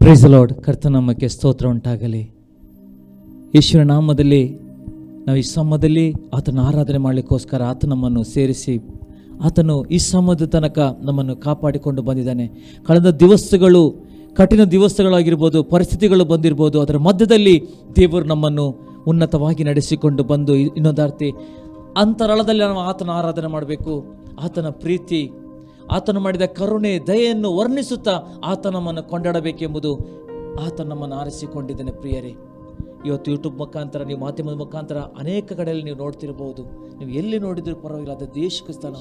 Price the lord. ಕರ್ತನಾಮಕ್ಕೆ ಸ್ತೋತ್ರ ಉಂಟಾಗಲಿ. ಯೇಸುವಿನ ನಾಮದಲ್ಲಿ ನಾವು ಈ ಸಮಯದಲ್ಲಿ ಆತನ ಆರಾಧನೆ ಮಾಡಲಿಕ್ಕೋಸ್ಕರ ಆತ ನಮ್ಮನ್ನು ಸೇರಿಸಿ ಆತನು ಈ ಸಮಯದ ತನಕ ನಮ್ಮನ್ನು ಕಾಪಾಡಿಕೊಂಡು ಬಂದಿದ್ದಾನೆ. ಕಳೆದ ದಿವಸಗಳು ಕಠಿಣ ದಿವಸಗಳಾಗಿರ್ಬೋದು, ಪರಿಸ್ಥಿತಿಗಳು ಬಂದಿರ್ಬೋದು, ಅದರ ಮಧ್ಯದಲ್ಲಿ ದೇವರು ನಮ್ಮನ್ನು ಉನ್ನತವಾಗಿ ನಡೆಸಿಕೊಂಡು ಬಂದು ಇನ್ನೊಂದರ್ತಿ ಅಂತರಾಳದಲ್ಲಿ ನಾವು ಆತನ ಆರಾಧನೆ ಮಾಡಬೇಕು. ಆತನ ಪ್ರೀತಿ, ಆತನು ಮಾಡಿದ ಕರುಣೆ, ದಯೆಯನ್ನು ವರ್ಣಿಸುತ್ತಾ ಆತ ನಮ್ಮನ್ನು ಕೊಂಡಾಡಬೇಕೆಂಬುದು ಆತ ನಮ್ಮನ್ನು ಆರಿಸಿಕೊಂಡಿದ್ದಾನೆ. ಪ್ರಿಯರೇ, ಇವತ್ತು ಯೂಟ್ಯೂಬ್ ಮುಖಾಂತರ, ನೀವು ಮಾಧ್ಯಮದ ಮುಖಾಂತರ ಅನೇಕ ಕಡೆಯಲ್ಲಿ ನೀವು ನೋಡ್ತಿರ್ಬೋದು. ನೀವು ಎಲ್ಲಿ ನೋಡಿದರೂ ಪರವಾಗಿಲ್ಲ, ಅದು ದೇಶಕ್ಕೆ ಸ್ಥಾನ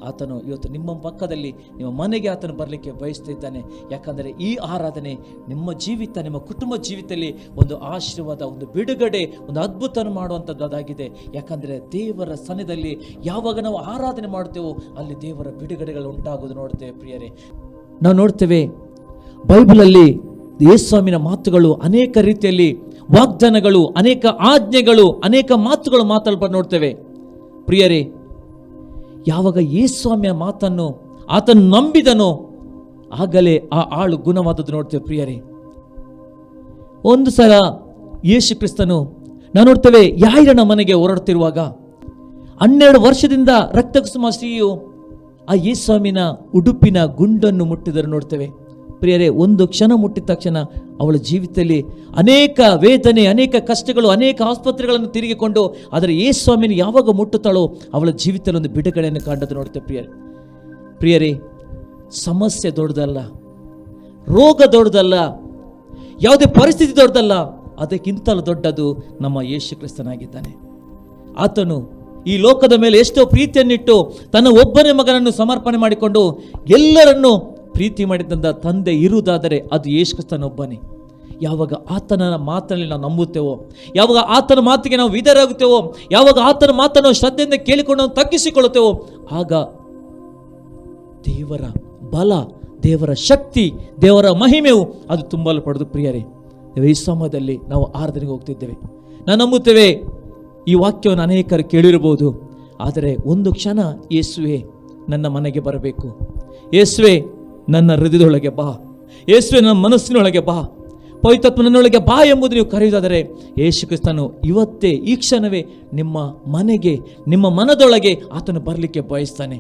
ಆತನು ಇವತ್ತು ನಿಮ್ಮ ಪಕ್ಕದಲ್ಲಿ, ನಿಮ್ಮ ಮನೆಗೆ ಆತನು ಬರಲಿಕ್ಕೆ ಬಯಸ್ತಿದ್ದಾನೆ. ಯಾಕಂದರೆ ಈ ಆರಾಧನೆ ನಿಮ್ಮ ಜೀವಿತ, ನಿಮ್ಮ ಕುಟುಂಬ ಜೀವಿತದಲ್ಲಿ ಒಂದು ಆಶೀರ್ವಾದ, ಒಂದು ಬಿಡುಗಡೆ, ಒಂದು ಅದ್ಭುತ ಮಾಡುವಂಥದ್ದಾಗಿದೆ. ಯಾಕಂದರೆ ದೇವರ ಸನ್ನಿಧಿಯಲ್ಲಿ ಯಾವಾಗ ನಾವು ಆರಾಧನೆ ಮಾಡ್ತೇವೋ ಅಲ್ಲಿ ದೇವರ ಬಿಡುಗಡೆಗಳು ಉಂಟಾಗೋದು ನೋಡ್ತೇವೆ. ಪ್ರಿಯರೇ, ನಾವು ನೋಡ್ತೇವೆ ಬೈಬಲಲ್ಲಿ ಯೇಸುವಿನ ಮಾತುಗಳು ಅನೇಕ ರೀತಿಯಲ್ಲಿ ವಾಗ್ದಾನಗಳು, ಅನೇಕ ಆಜ್ಞೆಗಳು, ಅನೇಕ ಮಾತುಗಳು ಮಾತಾಡ್ಬಾರ್ದು ನೋಡ್ತೇವೆ. ಪ್ರಿಯರೇ, ಯಾವಾಗ ಯೇಸುವಿನ ಮಾತನ್ನು ಆತನು ನಂಬಿದನೋ ಆಗಲೇ ಆ ಆಳು ಗುಣವಾದದ್ದು ನೋಡ್ತೇವೆ. ಪ್ರಿಯರೇ, ಒಂದು ಸಲ ಯೇಸು ಕ್ರಿಸ್ತನು ನಾವು ನೋಡ್ತೇವೆ ಯಾಯಿರನ ಮನೆಗೆ ಹೊರಡ್ತಿರುವಾಗ 12 ವರ್ಷದಿಂದ ರಕ್ತಕುಸುಮ ಸ್ತ್ರೀಯು ಆ ಯೇಸುವಿನ ಉಡುಪಿನ ಗುಂಡನ್ನು ಮುಟ್ಟಿದರು ನೋಡ್ತೇವೆ. ಪ್ರಿಯರೇ, ಒಂದು ಕ್ಷಣ ಮುಟ್ಟಿದ ತಕ್ಷಣ ಅವಳ ಜೀವಿತದಲ್ಲಿ ಅನೇಕ ವೇದನೆ, ಅನೇಕ ಕಷ್ಟಗಳು, ಅನೇಕ ಆಸ್ಪತ್ರೆಗಳನ್ನು ತಿರುಗಿಕೊಂಡು ಆದರೆ ಯೇಸುವಿನ ಯಾವಾಗ ಮುಟ್ಟುತ್ತಾಳೋ ಅವಳ ಜೀವಿತದಲ್ಲಿ ಒಂದು ಬಿಡುಗಡೆಯನ್ನು ಕಂಡದ್ದು ನೋಡ್ತೇವೆ. ಪ್ರಿಯರೇ, ಸಮಸ್ಯೆ ದೊಡ್ಡದಲ್ಲ, ರೋಗ ದೊಡ್ಡದಲ್ಲ, ಯಾವುದೇ ಪರಿಸ್ಥಿತಿ ದೊಡ್ಡದಲ್ಲ, ಅದಕ್ಕಿಂತಲೂ ದೊಡ್ಡದು ನಮ್ಮ ಯೇಸು ಕ್ರಿಸ್ತನಾಗಿದ್ದಾನೆ. ಆತನು ಈ ಲೋಕದ ಮೇಲೆ ಎಷ್ಟೋ ಪ್ರೀತಿಯನ್ನಿಟ್ಟು ತನ್ನ ಒಬ್ಬನೇ ಮಗನನ್ನು ಸಮರ್ಪಣೆ ಮಾಡಿಕೊಂಡು ಎಲ್ಲರನ್ನೂ ಪ್ರೀತಿ ಮಾಡಿದಂಥ ತಂದೆ ಇರುವುದಾದರೆ ಅದು ಯೇಸು ಕ್ರಿಸ್ತನೊಬ್ಬನೇ. ಯಾವಾಗ ಆತನ ಮಾತಲ್ಲಿ ನಾವು ನಂಬುತ್ತೇವೋ, ಯಾವಾಗ ಆತನ ಮಾತಿಗೆ ನಾವು ವಿಧೇಯರಾಗುತ್ತೇವೋ, ಯಾವಾಗ ಆತನ ಮಾತನ್ನು ಶ್ರದ್ಧೆಯಿಂದ ಕೇಳಿಕೊಂಡು ನಾವು ತಗ್ಗಿಸಿಕೊಳ್ಳುತ್ತೇವೋ ಆಗ ದೇವರ ಬಲ, ದೇವರ ಶಕ್ತಿ, ದೇವರ ಮಹಿಮೆಯು ಅದು ತುಂಬಲು ಪಡೆದು. ಪ್ರಿಯರೇ, ಈ ಸಮಯದಲ್ಲಿ ನಾವು ಆರಾಧನೆಗೆ ಹೋಗ್ತಿದ್ದೇವೆ. ನಾವು ನಂಬುತ್ತೇವೆ ಈ ವಾಕ್ಯವನ್ನು ಅನೇಕರು ಕೇಳಿರಬಹುದು. ಆದರೆ ಒಂದು ಕ್ಷಣ ಯೇಸುವೆ ನನ್ನ ಮನೆಗೆ ಬರಬೇಕು, ಯೇಸುವೆ ನನ್ನ ಹೃದಯದೊಳಗೆ ಬಾ, ಯೇಸುವೆ ನನ್ನ ಮನಸ್ಸಿನೊಳಗೆ ಬಾ, ಪವಿತ್ರಾತ್ಮ ನನ್ನೊಳಗೆ ಬಾ ಎಂಬುದು ನೀವು ಕರೆಯುವುದಾದರೆ ಯೇಸು ಕ್ರಿಸ್ತನು ಇವತ್ತೇ ಈ ಕ್ಷಣವೇ ನಿಮ್ಮ ಮನೆಗೆ, ನಿಮ್ಮ ಮನದೊಳಗೆ ಆತನು ಬರಲಿಕ್ಕೆ ಬಯಸ್ತಾನೆ.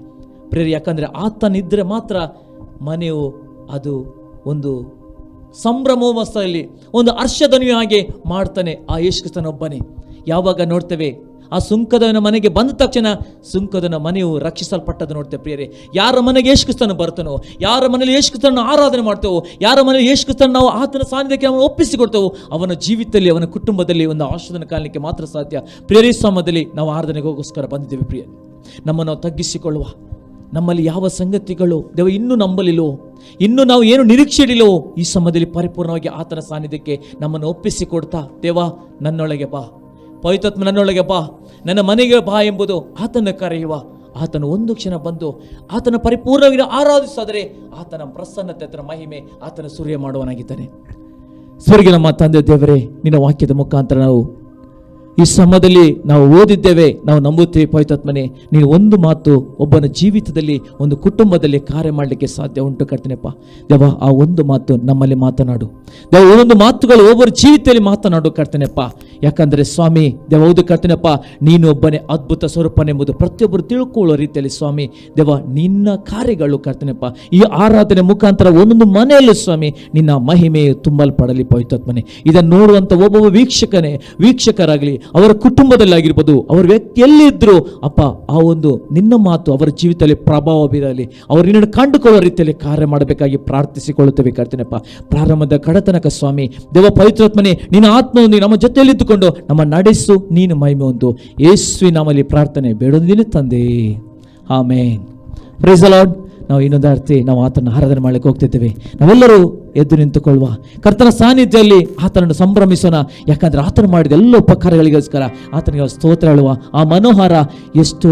ಪ್ರಿಯರೇ, ಯಾಕಂದರೆ ಆತನಿದ್ದರೆ ಮಾತ್ರ ಮನೆಯು ಅದು ಒಂದು ಸಂಭ್ರಮೋತ್ಸವದಲ್ಲಿ ಒಂದು ಹರ್ಷಧ್ವನಿಯ ಹಾಗೆ ಮಾಡ್ತಾನೆ ಆ ಯೇಸು ಕ್ರಿಸ್ತನೊಬ್ಬನೇ. ಯಾವಾಗ ನೋಡ್ತೇವೆ ಆ ಸುಂಕದವನ ಮನೆಗೆ ಬಂದ ತಕ್ಷಣ ಸುಂಕದವನ ಮನೆಯು ರಕ್ಷಿಸಲ್ಪಟ್ಟದ್ದು ನೋಡ್ತೇವೆ. ಪ್ರಿಯರೇ, ಯಾರ ಮನೆಗೆ ಯೇಸು ಕ್ರಿಸ್ತನು ಬರ್ತಾನೋ, ಯಾರ ಮನೆಯಲ್ಲಿ ಯೇಸು ಕ್ರಿಸ್ತನನ್ನು ಆರಾಧನೆ ಮಾಡ್ತೇವೋ, ಯಾರ ಮನೆಯಲ್ಲಿ ಯೇಸು ಕ್ರಿಸ್ತನ ನಾವು ಆತನ ಸಾನ್ನಿಧ್ಯಕ್ಕೆ ನಾವು ಒಪ್ಪಿಸಿಕೊಡ್ತೇವೋ ಅವನ ಜೀವಿತದಲ್ಲಿ, ಅವನ ಕುಟುಂಬದಲ್ಲಿ ಒಂದು ಆಶೀರ್ವಾದ ಕಾಣಲಿಕ್ಕೆ ಮಾತ್ರ ಸಾಧ್ಯ. ಪ್ರಿಯರೇ, ಸಮಯದಲ್ಲಿ ನಾವು ಆರಾಧನೆಗೋಸ್ಕರ ಬಂದಿದ್ದೇವೆ. ಪ್ರಿಯ, ನಮ್ಮನ್ನು ನಾವು ತಗ್ಗಿಸಿಕೊಳ್ಳುವ. ನಮ್ಮಲ್ಲಿ ಯಾವ ಸಂಗತಿಗಳು ದೇವ ಇನ್ನೂ ನಂಬಲಿಲ್ಲವೋ, ಇನ್ನೂ ನಾವು ಏನು ನಿರೀಕ್ಷೆ ಇಡಿಲ್ಲವೋ ಈ ಸಮಯದಲ್ಲಿ ಪರಿಪೂರ್ಣವಾಗಿ ಆತನ ಸಾನ್ನಿಧ್ಯಕ್ಕೆ ನಮ್ಮನ್ನು ಒಪ್ಪಿಸಿಕೊಡ್ತಾ, ದೇವ ನನ್ನೊಳಗೆ ಬಾ, ಪವಿತ್ರಾತ್ಮ ನನ್ನೊಳಗೆ ಬಾ, ನನ್ನ ಮನೆಗೆ ಬಾ ಎಂಬುದು ಆತನ ಕರೆಯುವ. ಆತನು ಒಂದು ಕ್ಷಣ ಬಂದು ಆತನ ಪರಿಪೂರ್ಣವಾಗಿ ಆರಾಧಿಸಾದರೆ ಆತನ ಪ್ರಸನ್ನತೆ, ಆತನ ಮಹಿಮೆ ಆತನ ಸೂರ್ಯ ಮಾಡುವನಾಗಿದ್ದಾನೆ. ಸ್ವರ್ಗ ನಮ್ಮ ತಂದೆ ದೇವರೇ, ನಿನ್ನ ವಾಕ್ಯದ ಮುಖಾಂತರ ನಾವು ಈ ಸಮಯದಲ್ಲಿ ನಾವು ಓದಿದ್ದೇವೆ, ನಾವು ನಂಬುತ್ತೇವೆ. ಪವಿತ್ರಾತ್ಮನೇ, ನೀನು ಒಂದು ಮಾತು ಒಬ್ಬನ ಜೀವಿತದಲ್ಲಿ, ಒಂದು ಕುಟುಂಬದಲ್ಲಿ ಕಾರ್ಯ ಮಾಡಲಿಕ್ಕೆ ಸಾಧ್ಯ ಉಂಟು ಕರ್ತನೆಪ್ಪ. ದೇವ, ಆ ಒಂದು ಮಾತು ನಮ್ಮಲ್ಲಿ ಮಾತನಾಡು ದೇವ, ಒಂದೊಂದು ಮಾತುಗಳು ಒಬ್ಬರ ಜೀವಿತದಲ್ಲಿ ಮಾತನಾಡು ಕರ್ತನೆಪ್ಪ. ಯಾಕಂದರೆ ಸ್ವಾಮಿ ದೇವ, ಹೌದು ಕರ್ತನೆಪ್ಪ, ನೀನು ಒಬ್ಬನೇ ಅದ್ಭುತ ಸ್ವರೂಪನೆಂಬುದು ಪ್ರತಿಯೊಬ್ಬರು ತಿಳ್ಕೊಳ್ಳೋ ರೀತಿಯಲ್ಲಿ ಸ್ವಾಮಿ ದೇವ, ನಿನ್ನ ಕಾರ್ಯಗಳು ಕರ್ತನೆಪ್ಪ ಈ ಆರಾಧನೆ ಮುಖಾಂತರ ಒಂದೊಂದು ಮನೆಯಲ್ಲೂ ಸ್ವಾಮಿ ನಿನ್ನ ಮಹಿಮೆಯು ತುಂಬಲ್ಪಡಲಿ. ಪವಿತ್ರಾತ್ಮನೇ, ಇದನ್ನು ನೋಡುವಂಥ ಒಬ್ಬೊಬ್ಬ ವೀಕ್ಷಕರಾಗಲಿ, ಅವರ ಕುಟುಂಬದಲ್ಲಾಗಿರ್ಬೋದು, ಅವರ ವ್ಯಕ್ತಿಯಲ್ಲಿದ್ದರೂ ಅಪ್ಪ, ಆ ಒಂದು ನಿನ್ನ ಮಾತು ಅವರ ಜೀವಿತದಲ್ಲಿ ಪ್ರಭಾವ ಬೀರಲಿ, ಅವರು ನಿನ್ನನ್ನು ಕಂಡುಕೊಳ್ಳುವ ರೀತಿಯಲ್ಲಿ ಕಾರ್ಯ ಮಾಡಬೇಕಾಗಿ ಪ್ರಾರ್ಥಿಸಿಕೊಳ್ಳುತ್ತೇವೆ ಕರ್ತನೆಪ್ಪ. ಪ್ರಾರಂಭದ ಕಡತನಕ ಸ್ವಾಮಿ ದೇವ ಪವಿತ್ರಾತ್ಮನೇ, ನಿನ್ನ ಆತ್ಮವನ್ನು ನಮ್ಮ ಜೊತೆಯಲ್ಲಿದ್ದುಕೊಂಡು ನಮ್ಮ ನಡೆಸು, ನೀನು ಮಹಿಮೆ ಹೊಂದು. ಯೇಸುವಿನ ನಾಮದಲ್ಲಿ ಪ್ರಾರ್ಥನೆ ಬೇಡೋದಿನ ತಂದೆ, ಆಮೇನ್. Price the lord. ನಾವು ಇನ್ನೊಂದು ಅರ್ಥ, ನಾವು ಆತನ ಆರಾಧನೆ ಮಾಡಲಿಕ್ಕೆ ಹೋಗ್ತಿದ್ದೇವೆ. ನಾವೆಲ್ಲರೂ ಎದ್ದು ನಿಂತುಕೊಳ್ಳುವ, ಕರ್ತನ ಸಾನ್ನಿಧ್ಯದಲ್ಲಿ ಆತನನ್ನು ಸಂಭ್ರಮಿಸೋಣ. ಯಾಕಂದರೆ ಆತನು ಮಾಡಿದ ಎಲ್ಲ ಉಪಕಾರಗಳಿಗೋಸ್ಕರ ಆತನಿಗೆ ಸ್ತೋತ್ರ ಹೇಳುವ. ಆ ಮನೋಹಾರ ಎಷ್ಟು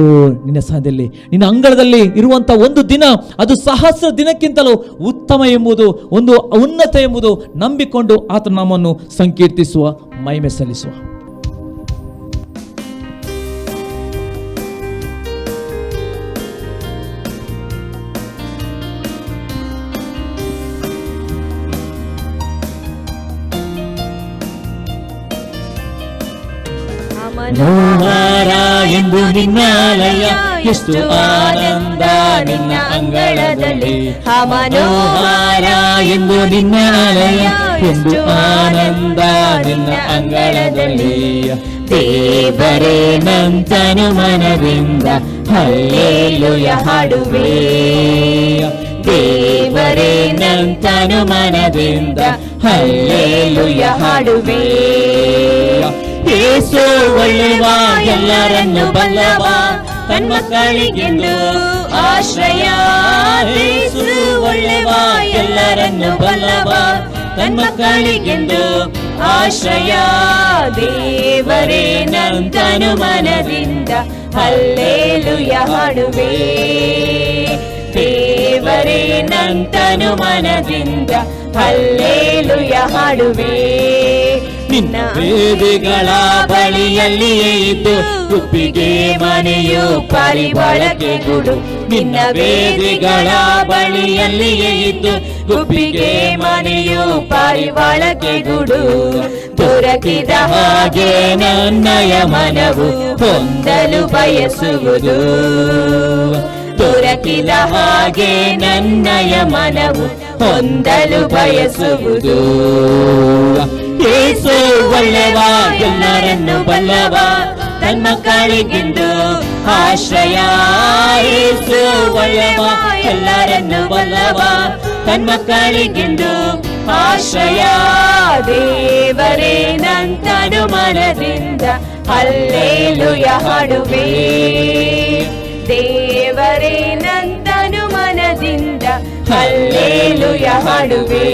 ನಿನ್ನ ಸಾನ್ನಿಧ್ಯದಲ್ಲಿ, ನಿನ್ನ ಅಂಗಳದಲ್ಲಿ ಇರುವಂಥ ಒಂದು ದಿನ ಅದು 1000 ದಿನಕ್ಕಿಂತಲೂ ಉತ್ತಮ ಎಂಬುದು, ಒಂದು ಉನ್ನತ ಎಂಬುದು ನಂಬಿಕೊಂಡು ಆತನ ನಾಮವನ್ನು ಸಂಕೀರ್ತಿಸುವ, ಮಹಿಮೆ ಸಲ್ಲಿಸುವ. ಮನೋಹರ ಎಂದು ನಿನ್ನಾಲಯ, ಎಷ್ಟು ಆನಂದ ನಿನ್ನ ಅಂಗಳದಲ್ಲಿ. ಮನೋಹರ ಎಂದು ನಿನ್ನಾಲಯ, ಎಷ್ಟು ಆನಂದ ನಿನ್ನ ಅಂಗಳದಲ್ಲಿ. ದೇವರೇ ನಂತನು ಮನದಿಂದ ಹಲ್ಲೆಲೂಯ ಹಾಡುವೆ. ದೇವರೇ ನಂತನು ಮನದಿಂದ ಹಲ್ಲೆಲೂಯ ಹಾಡುವೆ. ಯೇಸು ಒಳ್ಳೆವ, ಎಲ್ಲರನ್ನು ಬಲ್ಲವ, ತನ್ಮಕ್ಕಳಿಗೆಂದು ಆಶ್ರಯ. ಯೇಸು ಒಳ್ಳೆವ, ಎಲ್ಲರನ್ನು ಬಲ್ಲವ, ತನ್ಮಕ್ಕಳಿಗೆಂದು ಆಶ್ರಯ. ದೇವರೇ ನಂತನು ಮನದಿಂದ ಹಲ್ಲೆಲೂಯ ಹಾಡುವೆ. ದೇವರೇ ನಂತನು ಮನದಿಂದ ಹಲ್ಲೆಲೂಯ ಹಾಡುವೆ. ನಿನ್ನ ವೇದಿಗಳ ಬಳಿಯಲ್ಲಿಯೇ ಇದ್ದು ಗುಬ್ಬಿಗೆ ಮನೆಯು ಪಾರಿವಾಳಕ್ಕೆ ಗೂಡು. ನಿನ್ನ ವೇದಿಗಳ ಬಳಿಯಲ್ಲಿಯೇ ಇದ್ದು ಗುಬ್ಬಿಗೆ ಮನೆಯು ಪಾರಿವಾಳಕ್ಕೆ ಗೂಡು. ದೊರಕಿದ ಹಾಗೆ ನನ್ನಯ ಮನವು ಹೊಂದಲು ಬಯಸುವುದು. ದೊರಕಿದ ಹಾಗೆ ನನ್ನಯ ಮನವು ಹೊಂದಲು ಬಯಸುವುದು. ಯೇಸು ಒಳ್ಳೆವ, ಎಲ್ಲರನ್ನು ಬಲ್ಲವ, ತನ್ಮಕ್ಕಳಿಗೆಂದು ಆಶ್ರಯ. ಯೇಸು ಒಳ್ಳೆವ, ಎಲ್ಲರನ್ನು ಬಲ್ಲವ, ತನ್ಮಕ್ಕಳಿಗೆಂದು ಆಶ್ರಯ. ದೇವರೇ ನಂತನು ಮನದಿಂದ ಹಲ್ಲೆಲೂಯ ಹಾಡುವೆ. ದೇವರೇ ನಂತನು ಮನದಿಂದ ಹಲ್ಲೆಲೂಯ ಹಾಡುವೆ.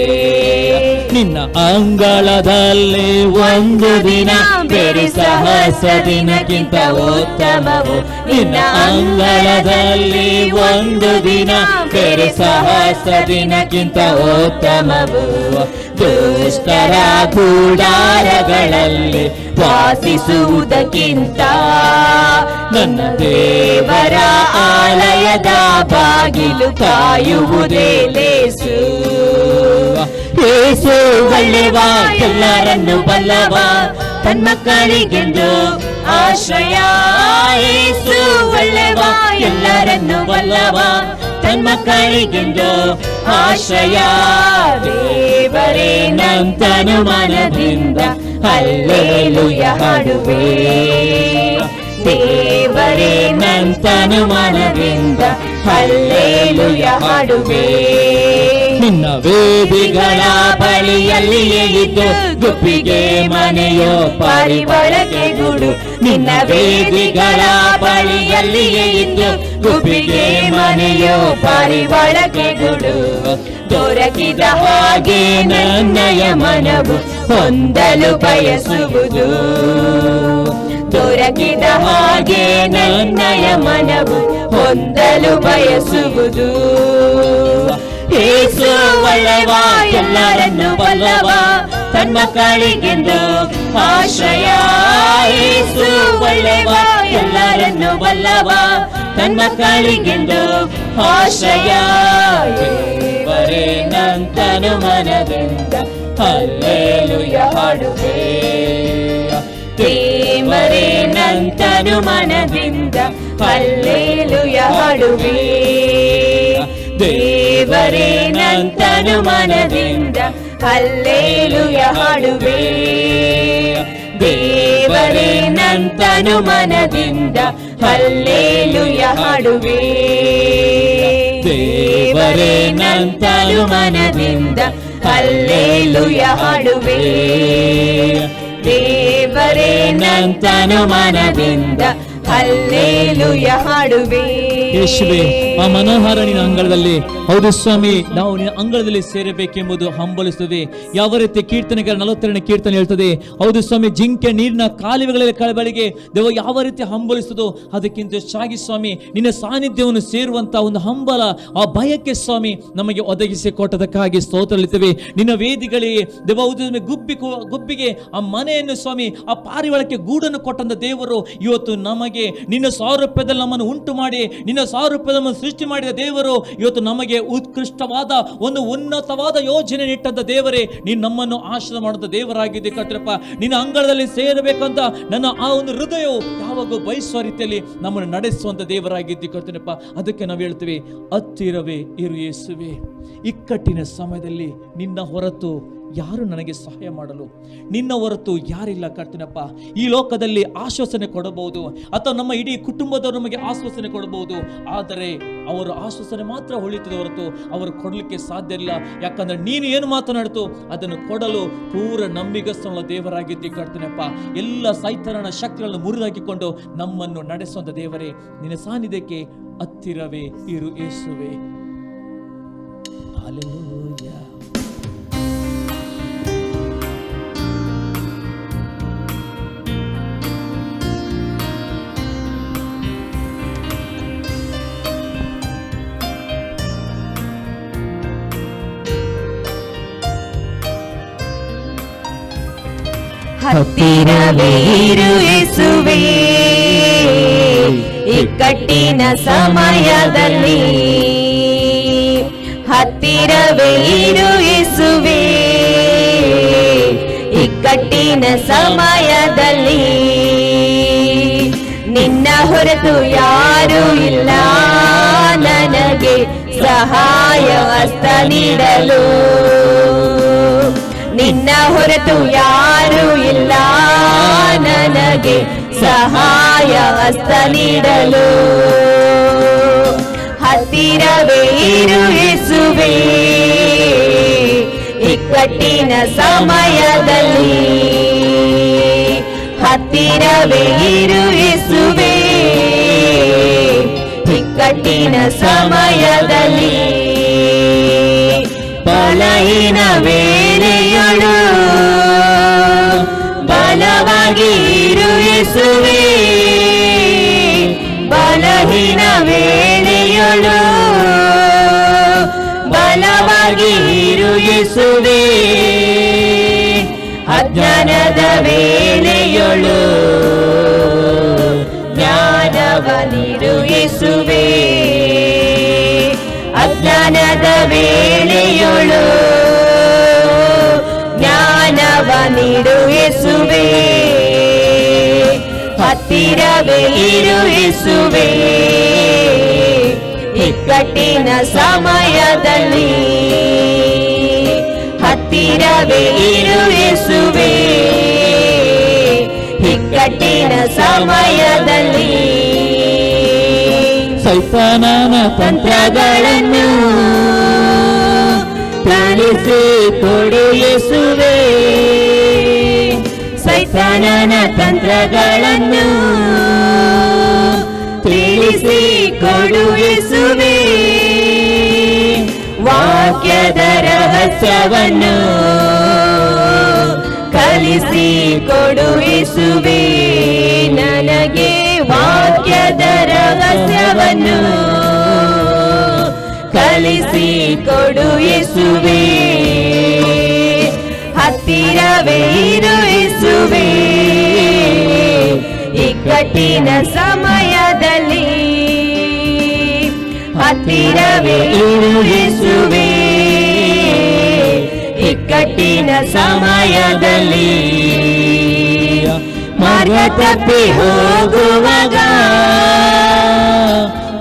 ನಿನ್ನ ಅಂಗಳದಲ್ಲಿ ಒಂದು ದಿನ ಬೇರೆ ಸಹಸ್ರ ದಿನಕ್ಕಿಂತ ಉತ್ತಮವು. ನಿನ್ನ ಅಂಗಳದಲ್ಲಿ ಒಂದು ದಿನ ಬೇರೆ ಸಹಸ್ರ ದಿನಕ್ಕಿಂತ ಉತ್ತಮವು. ದುಷ್ಟರ ಕೂಡಾರಗಳಲ್ಲಿ ವಾಸಿಸುವುದಕ್ಕಿಂತ ನನ್ನ ದೇವರ ಆಲಯದ ಬಾಗಿಲು ಕಾಯುವುದೇ ಲೇಸು. ಯೇಸು ಒಳ್ಳೆವ, ಎಲ್ಲರನ್ನು ಬಲ್ಲವ, ತನ್ಮಕ್ಕಳಿಗೆಂದು ಆಶ್ರಯ. ಯೇಸು ಒಳ್ಳೆವ, ಎಲ್ಲರನ್ನು ಬಲ್ಲವ, ತನ್ಮಕ್ಕಳಿಗೆಂದು ಆಶ್ರಯ. ದೇವರೇ ನಂತನು ಮನದಿಂದ ಹಲ್ಲೆಲೂಯ ಹಾಡುವೆ. ದೇವರೇ ನಂತನು ಮನದಿಂದ ಹಲ್ಲೆಲೂಯ ಹಾಡುವೆ. ನಿನ್ನ ವೇದಿಗಳ ಬಳಿಯಲ್ಲಿಯೇ ಇದ್ದು ಗುಬ್ಬಿಗೆ ಮನೆಯೋ ಪಾರಿವಾಳಕ್ಕೆ ಗೂಡು. ನಿನ್ನ ವೇದಿಗಳ ಬಳಿಯಲ್ಲಿಯೇ ಇದ್ದು ಗುಬ್ಬಿಗೆ ಮನೆಯೋ ಪಾರಿವಾಳಕ್ಕೆ ಗೂಡು. ದೊರಕಿದ ಹಾಗೆ ನನ್ನಯ ಮನವು ಹೊಂದಲು ಬಯಸುವುದು. ದೊರಕಿದ ಹಾಗೆ ನನ್ನಯ ಮನವು ಹೊಂದಲು ಬಯಸುವುದು. ಯೇಸು ಒಳ್ಳೆವ, ಎಲ್ಲರನ್ನು ಬಲ್ಲವ, ತನ್ಮಕ್ಕಳಿಗೆಂದು ಆಶ್ರಯ. ಯೇಸು ಒಳ್ಳೆವ, ಎಲ್ಲರನ್ನು ಬಲ್ಲವ, ತನ್ಮಕ್ಕಳಿಗೆಂದು ಆಶ್ರಯ. ದೇವರೇ ನಂತನು ಮನದಿಂದ ಹಲ್ಲೆಲೂಯ ಹಾಡುವೆ. ದೇವರೇ ನಂತನು ಮನದಿಂದ ಹಲ್ಲೆಲೂಯ ಹಾಡುವೆ. ದೇವರೇ ನಂತನು ಮನದಿಂದ ಹಲ್ಲೆಲೂಯ ಹಾಡುವೆ. ದೇವರೇ ನಂತನು ಮನದಿಂದ ಹಲ್ಲೆಲೂಯ ಹಾಡುವೆ. ದೇವರೇ ನಂತನು ಮನದಿಂದ ಹಲ್ಲೆಲೂಯ ಹಾಡುವೆ. ದೇವರೇ ನಂತನು ಮನದಿಂದ ಹಲ್ಲೆಲೂಯ ಹಾಡುವೆ. ಯೇಸುವೇ, ಆ ಮನೋಹರ ನಿನ್ನ ಅಂಗಳದಲ್ಲಿ, ಹೌದು ಸ್ವಾಮಿ, ನಾವು ನಿನ್ನ ಅಂಗಳದಲ್ಲಿ ಸೇರಬೇಕೆಂಬುದು ಹಂಬಲಿಸುತ್ತದೆ. ಯಾವ ರೀತಿ ಕೀರ್ತನೆಗಳ 42ನೇ ಕೀರ್ತನೆ ಹೇಳ್ತದೆ, ಹೌದು ಸ್ವಾಮಿ, ಜಿಂಕೆ ನೀರಿನ ಕಾಲುವೆಗಳಲ್ಲಿ ಕಳಬಳಿಗೆ ದೇವ ಯಾವ ರೀತಿ ಹಂಬಲಿಸುತ್ತದೋ ಅದಕ್ಕಿಂತ ಹೆಚ್ಚಾಗಿ ಸ್ವಾಮಿ ನಿನ್ನ ಸಾನ್ನಿಧ್ಯವನ್ನು ಸೇರುವಂತ ಒಂದು ಹಂಬಲ, ಆ ಭಯಕ್ಕೆ ಸ್ವಾಮಿ ನಮಗೆ ಒದಗಿಸಿ ಕೊಟ್ಟದಕ್ಕಾಗಿ ಸ್ತೋತ್ರಲಿದ್ದೇವೆ. ನಿನ್ನ ವೇದಿಗಳಿಗೆ ದೇವ ಹೌದು ಗುಬ್ಬಿಗೆ ಆ ಮನೆಯನ್ನು ಸ್ವಾಮಿ, ಆ ಪಾರಿವಾಳಕ್ಕೆ ಗೂಡನ್ನು ಕೊಟ್ಟಂತ ದೇವರು ಇವತ್ತು ನಮಗೆ ಸಾನಿಧ್ಯಕ್ಕೆ ನಿನ್ನ ಸಾರೂಪ್ಯದಲ್ಲಿ ನಮ್ಮನ್ನು ಉಂಟು ಮಾಡಿ ನಿನ್ನ ಸಾರೂಪ್ಯದ ನಮ್ಮನ್ನು ಸೃಷ್ಟಿ ಮಾಡಿದ ದೇವರು ಇವತ್ತು ನಮಗೆ ಉತ್ಕೃಷ್ಟವಾದ ಒಂದು ಉನ್ನತವಾದ ಯೋಜನೆ ಇಟ್ಟಂತ ದೇವರೇ, ನೀನು ನಮ್ಮನ್ನು ಆಶ್ರಯ ಮಾಡುವಂತ ದೇವರಾಗಿದ್ದೆ ಕರ್ತನಪ್ಪ. ನಿನ್ನ ಅಂಗಳದಲ್ಲಿ ಸೇರಬೇಕಂತ ನನ್ನ ಆ ಒಂದು ಹೃದಯವು ಯಾವಾಗ ಬಯಸುವ ರೀತಿಯಲ್ಲಿ ನಮ್ಮನ್ನು ನಡೆಸುವಂತ ದೇವರಾಗಿದ್ದೆ ಕರ್ತನಪ್ಪ. ಅದಕ್ಕೆ ನಾವು ಹೇಳ್ತೀವಿ, ಹತ್ತಿರವೇ ಇರು ಯೇಸುವೆ. ಇಕ್ಕಟ್ಟಿನ ಸಮಯದಲ್ಲಿ ನಿನ್ನ ಹೊರತು ಯಾರು ನನಗೆ ಸಹಾಯ ಮಾಡಲು, ನಿನ್ನ ಹೊರತು ಯಾರಿಲ್ಲ ಕರ್ತನಪ್ಪ. ಈ ಲೋಕದಲ್ಲಿ ಆಶ್ವಾಸನೆ ಕೊಡಬಹುದು ಅಥವಾ ನಮ್ಮ ಇಡೀ ಕುಟುಂಬದವರು ನಮಗೆ ಆಶ್ವಾಸನೆ ಕೊಡಬಹುದು, ಆದರೆ ಅವರ ಆಶ್ವಾಸನೆ ಮಾತ್ರ ಹೊಳಿತದೆ ಹೊರತು ಅವರು ಕೊಡಲಿಕ್ಕೆ ಸಾಧ್ಯ ಇಲ್ಲ. ಯಾಕಂದ್ರೆ ನೀನು ಏನು ಮಾತನಾಡ್ತು ಅದನ್ನು ಕೊಡಲು ಪೂರ ನಂಬಿಗಸ್ತನ ದೇವರಾಗಿದ್ದಿ ಕರ್ತನಪ್ಪ. ಎಲ್ಲ ಸೈತಾನನ ಶಕ್ತಿಗಳನ್ನು ಮುರಿದಾಕಿಕೊಂಡು ನಮ್ಮನ್ನು ನಡೆಸುವಂತ ದೇವರೇ, ನಿನ್ನ ಸಾನ್ನಿಧ್ಯಕ್ಕೆ ಹತ್ತಿರವೇ ಇರು ಯೇಸುವೆ. ಹಲ್ಲೆಲೂಯಾ. ಹತ್ತಿರವೇ ಇರು ಯೇಸುವೇ, ಇಕ್ಕಟ್ಟಿನ ಸಮಯದಲ್ಲಿ. ಹತ್ತಿರವೇ ಇರು ಯೇಸುವೇ, ಇಕ್ಕಟ್ಟಿನ ಸಮಯದಲ್ಲಿ. ನಿನ್ನ ಹೊರತು ಯಾರೂ ಇಲ್ಲ ನನಗೆ ಸಹಾಯ ಹಸ್ತ ನೀಡಲು. ನಿನ್ನ ಹೊರತು ಯಾರೂ ಇಲ್ಲ ನನಗೆ ಸಹಾಯ ಹಸ್ತ ನೀಡಲು. ಹತ್ತಿರವೇ ಇರು ಯೇಸುವೇ, ಇಕ್ಕಟ್ಟಿನ ಸಮಯದಲ್ಲಿ. ಹತ್ತಿರವೇ ಇರು ಯೇಸುವೇ, ಇಕ್ಕಟ್ಟಿನ ಸಮಯದಲ್ಲಿ. ಬಲಹೀನ ವೇಳೆಯೊಳು ಬಲವಾಗಿ ಇರು ಯೇಸುವೇ, ಬಲಹೀನ ವೇಳೆಯೊಳು ಬಲವಾಗಿ ಇರು ಯೇಸುವೇ. ಅಜ್ಞಾನದ ವೇಳೆಯೊಳು ಜ್ಞಾನವ ನೀಡು ಯೇಸುವೇ, ಅಜ್ಞಾನದ ವೇಳೆಯೊಳು ಜ್ಞಾನವ ನೀಡು ಯೇಸುವೇ. ಹತ್ತಿರವೇ ಇರು ಯೇಸುವೇ, ಇಕ್ಕಟ್ಟಿನ ಸಮಯದಲ್ಲಿ. ಹತ್ತಿರವೇ ಇರು ಯೇಸುವೇ, ಇಕ್ಕಟ್ಟಿನ ಸಮಯದಲ್ಲಿ. ಸೈತಾನನ ತಂತ್ರಗಳನ್ನು ಕಲಿಸಿ ಕೊಡು ಯೇಸುವೇ, ಸೈತಾನನ ತಂತ್ರಗಳನ್ನು ತಿಳಿಸಿ ಕೊಡು ಯೇಸುವೇ. ವಾಕ್ಯದ ರಹಸ್ಯವನ್ನು ಕಲಿಸಿ ಕೊಡು ಯೇಸುವೇ, ನನಗೆ ವಾಕ್ಯದ ರಹಸ್ಯವನ್ನು ಕಲಿಸಿ ಕೊಡು ಯೇಸುವೇ. ಹತ್ತಿರವೇ ಇರು ಯೇಸುವೇ, ಇಕ್ಕಟ್ಟಿನ ಸಮಯದಲ್ಲಿ. ಹತ್ತಿರವೇ ಇರು ಯೇಸುವೇ, ಇಕ್ಕಟ್ಟಿನ ಸಮಯದಲ್ಲಿ. ಮಾರ್ಗ ತಪ್ಪಿ ಹೋಗುವಾಗ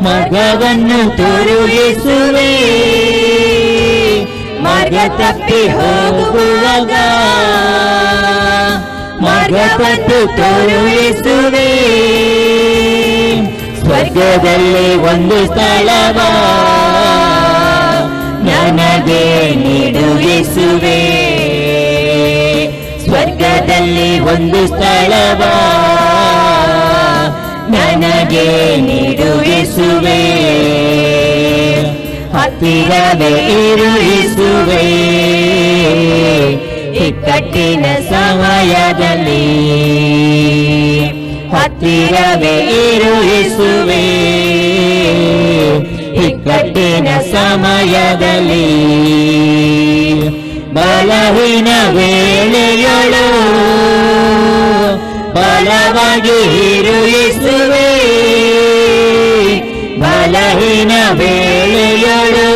ಮಾರ್ಗವನ್ನು ತೋರು ಯೇಸುವೇ, ಮಾರ್ಗ ತಪ್ಪಿ ಹೋಗುವಾಗ ಮಾರ್ಗವನ್ನು ತೋರು ಯೇಸುವೇ. ಸ್ವರ್ಗದಲ್ಲಿ ಒಂದು ಸ್ಥಳವ ನನಗೆ ನೀಡು ಯೇಸುವೇ, ಸ್ವರ್ಗದಲ್ಲಿ ಒಂದು ಸ್ಥಳವ ನನಗೆ ನೀಡು ಯೇಸುವೇ. ಹತ್ತಿರವೇ ಇರು ಯೇಸುವೇ, ಇಕ್ಕಟ್ಟಿನ ಸಮಯದಲ್ಲಿ. ಹತ್ತಿರವೇ ಇರು ಯೇಸುವೇ, ಇಕ್ಕಟ್ಟಿನ ಸಮಯದಲ್ಲಿ. ಬಲಹೀನ ವೇಳೆಯೊಳು ಬಲವಾಗಿ ಇರು ಯೇಸುವೇ, ಬಲಹೀನ ವೇಳೆಯಳು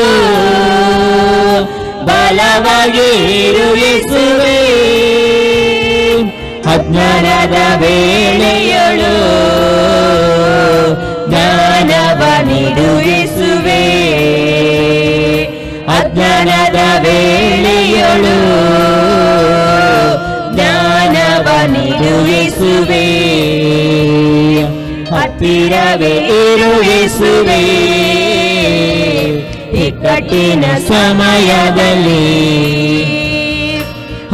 ಬಲವಾಗಿ ಇರು ಯೇಸುವೇ, ಅಜ್ಞಾನದ ವೇಳೆಯಳು ಜ್ಞಾನವ ನೀಡು ಯೇಸುವೇ, ಅಜ್ಞಾನದ ವೇಳೆಯಳು ಜ್ಞಾನವ ನೀಡು ಯೇಸುವೇ, ಹತ್ತಿರವೇ ಇರು ಯೇಸುವೇ, ಇಕ್ಕಟ್ಟಿನ ಸಮಯದಲ್ಲಿ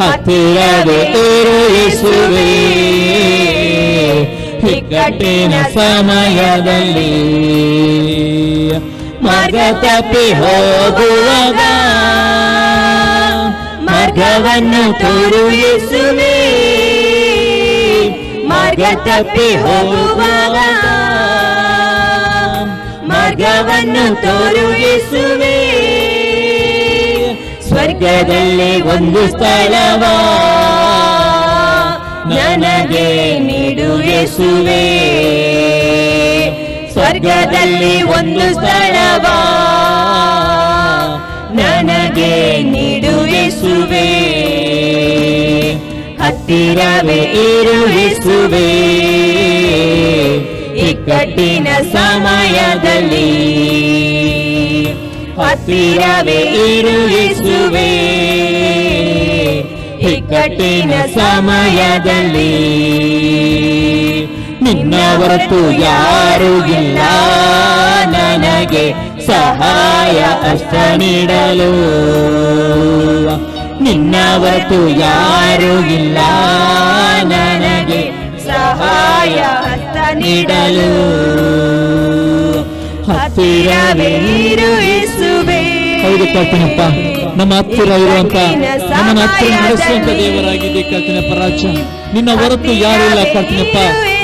ಹತ್ತಿರವೇ ಇರು ಯೇಸುವೇ, ಇಕ್ಕಟ್ಟಿನ ಸಮಯದಲ್ಲಿ ಮಾರ್ಗ ತಪ್ಪಿ ಹೋಗುವಾಗ ಮಾರ್ಗವನ್ನು ತೋರು ಯೇಸುವೇ, ಮಾರ್ಗ ತಪ್ಪಿ ಹೋಗುವಾಗ ಮಾರ್ಗವನ್ನು ತೋರು ಯೇಸುವೇ, ಸ್ವರ್ಗದಲ್ಲಿ ಒಂದು ಸ್ಥಳವ ನನಗೆ ನೀಡು ಯೇಸುವೇ, ಸ್ವರ್ಗದಲ್ಲಿ ಒಂದು ಸ್ಥಳವ ನನಗೆ ನೀಡು ಯೇಸುವೇ, ಹತ್ತಿರವೇ ಇರು ಯೇಸುವೇ, ಇಕ್ಕಟ್ಟಿನ ಸಮಯದಲ್ಲಿ ಹತ್ತಿರವೇ ಇರು ಯೇಸುವೇ, ಇಕ್ಕಟ್ಟಿನ ಸಮಯದಲ್ಲಿ ನಿನ್ನ ಹೊರತು ಯಾರೂ ಇಲ್ಲ ನನಗೆ ಸಹಾಯ ಹಸ್ತ ನೀಡಲು, ನಿನ್ನ ಹೊರತು ಯಾರೂ ಇಲ್ಲ ನನಗೆ ಸಹಾಯ ಹಸ್ತ ನೀಡಲು, ಹತ್ತಿರವೇ ಇರು ಯೇಸುವೇ. ಹೌದು ಕರ್ತನಪ್ಪ, ನಮ್ಮ ಹತ್ತಿರ ಇರುವಂತ ನಮ್ಮನ್ನ ಹತ್ತಿರ ನಡೆಸುವಂತ ದೇವರಾಗಿದೆ ಕರ್ತನಪ್ಪ ರಾಜ. ನಿನ್ನ ಹೊರತು ಯಾರು ಇಲ್ಲ ಕರ್ತನಪ್ಪ,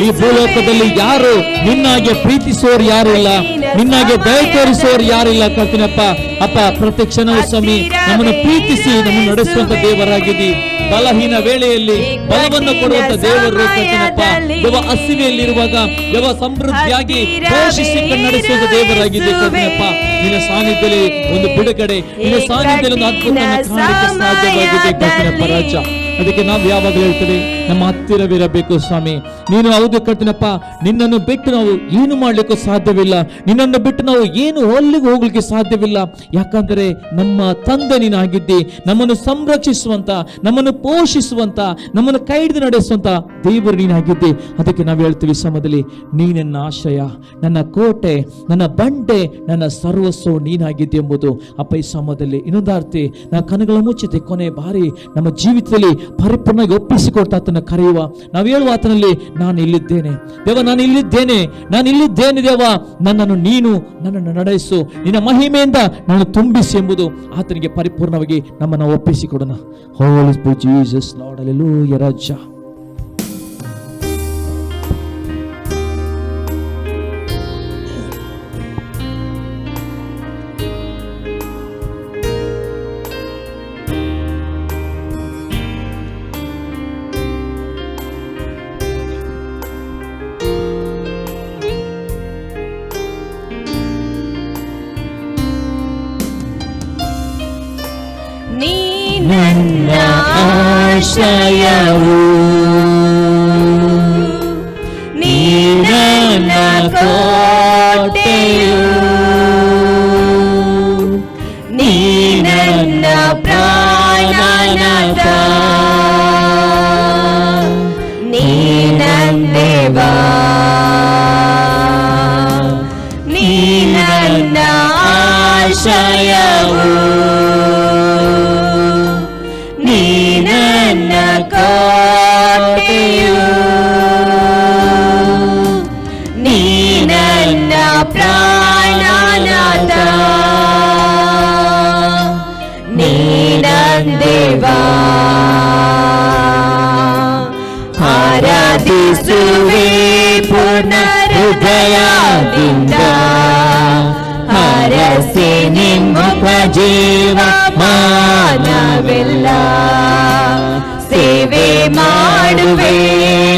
ಈ ಭೂಲೋಕದಲ್ಲಿ ಯಾರು ನಿನ್ನಾಗೆ ಪ್ರೀತಿಸೋರು ಯಾರಿಲ್ಲ, ನಿನ್ನಾಗೆ ದಯ ತೋರಿಸೋರು ಯಾರಿಲ್ಲ ಕರ್ತನಪ್ಪ. ಅಪ್ಪ, ಪ್ರತಿ ಕ್ಷಣವೂ ಸ್ವಾಮಿ ನಮ್ಮನ್ನು ಪ್ರೀತಿಸಿ ನಮ್ಮನ್ನು ನಡೆಸುವಂತ ದೇವರಾಗಿದ್ದಿ. ಬಲಹೀನ ವೇಳೆಯಲ್ಲಿ ಬಲವನ್ನು ಕೊಡುವಂತ ದೇವರು ಕರ್ತನಪ್ಪ. ದೇವ ಹಸಿವೆಯಲ್ಲಿರುವಾಗ ದೇವ ಸಮೃದ್ಧಿಯಾಗಿ ಪೋಷಿಸಿ ನಡೆಸುವಂತ ದೇವರಾಗಿದೆ ಕರ್ತನಪ್ಪ. ನಿನ್ನ ಸಾನ್ನಿಧ್ಯದಲ್ಲಿ ಒಂದು ಬಿಡುಗಡೆ, ನಿನ್ನ ಸಾನ್ನಿಧ್ಯದಲ್ಲಿ ಒಂದು ಅದ್ಭುತ ಕಾಣಲಿಕ್ಕೆ ಸಾಧ್ಯವಾಗಿದೆ ಕರ್ತನಪ್ಪ ರಾಜ. ಅದಕ್ಕೆ ನಾವು ಯಾವಾಗಲೂ ಹೇಳ್ತೇವೆ, ನಮ್ಮ ಹತ್ತಿರವಿರಬೇಕು ಸ್ವಾಮಿ. ನೀನು ಹೌದು ಕರ್ತನಪ್ಪ, ನಿನ್ನನ್ನು ಬಿಟ್ಟು ನಾವು ಏನು ಮಾಡ್ಲಿಕ್ಕೂ ಸಾಧ್ಯವಿಲ್ಲ, ನಿನ್ನನ್ನು ಬಿಟ್ಟು ನಾವು ಏನು ಅಲ್ಲಿಗೆ ಹೋಗ್ಲಿಕ್ಕೆ ಸಾಧ್ಯವಿಲ್ಲ. ಯಾಕಂದರೆ ನಮ್ಮ ತಂದೆ ನೀನಾಗಿದ್ದಿ, ನಮ್ಮನ್ನು ಸಂರಕ್ಷಿಸುವಂತ, ನಮ್ಮನ್ನು ಪೋಷಿಸುವಂತ, ನಮ್ಮನ್ನು ಕೈ ಹಿಡಿದು ನಡೆಸುವಂತ ದೇವರು ನೀನಾಗಿದ್ದಿ. ಅದಕ್ಕೆ ನಾವು ಹೇಳ್ತೀವಿ ಸಮಯದಲ್ಲಿ, ನೀ ನನ್ನ ಆಶ್ರಯ, ನನ್ನ ಕೋಟೆ, ನನ್ನ ಬಂಡೆ, ನನ್ನ ಸರ್ವಸ್ವ ನೀನಾಗಿದ್ದೆ ಎಂಬುದು. ಅಪ್ಪ, ಈ ಸಮಯದಲ್ಲಿ ಇನ್ನೊಂದಾರ್ತಿ ನಾವು ಕಣ್ಣುಗಳ ಮುಚ್ಚಿದೆ, ಕೊನೆ ಬಾರಿ ನಮ್ಮ ಜೀವಿತದಲ್ಲಿ ಪರಿಪೂರ್ಣವಾಗಿ ಒಪ್ಪಿಸಿಕೊಡ್ತಾ ಆತನ ಕರೆಯುವ. ನಾವು ಹೇಳುವ ಆತನಲ್ಲಿ, ನಾನು ಇಲ್ಲಿದ್ದೇನೆ ದೇವ, ನಾನು ಇಲ್ಲಿದ್ದೇನೆ, ನಾನು ಇಲ್ಲಿದ್ದೇನೆ ದೇವ, ನನ್ನನ್ನು ನೀನು ನನ್ನನ್ನು ನಡೆಸು, ನಿನ್ನ ಮಹಿಮೆಯಿಂದ ನಾನು ತುಂಬಿಸಿ ಎಂಬುದು ಆತನಿಗೆ ಪರಿಪೂರ್ಣವಾಗಿ ನಮ್ಮನ್ನು ಒಪ್ಪಿಸಿಕೊಡೋಣ. ಹೋಲಿ ಸ್ಪಿರಿಟ್ ಜೀಸಸ್ ಲಾರ್ಡ್, ಹಲ್ಲೆಲೂಯಾ ರಾಜ. ನನ್ನ ಆಶ್ರಯವು, ನೀ ನನ್ನ ಕೋಟೆಯು, ನೀ ನನ್ನ ಪ್ರಾಣನಾಥ, ನೀ ನನ್ನ ದೇವ, ನೀ ನನ್ನ ಆಶ್ರಯವು, ನೀ ನನ್ನ ಕೋಟೆಯು, ನೀ ನನ್ನ ಪ್ರಾಣನಾಥ, ನೀ ನನ್ನ ದೇವ. ಆರಾಧಿಸುವೆ ಪೂರ್ಣ ಹೃದಯದಿಂದ, ಹರಸಿ ನಿಮ್ಮುಖ ಜೀವ ಮಾನವೆಲ್ಲ, ಸೇವೆ ಮಾಡುವೆ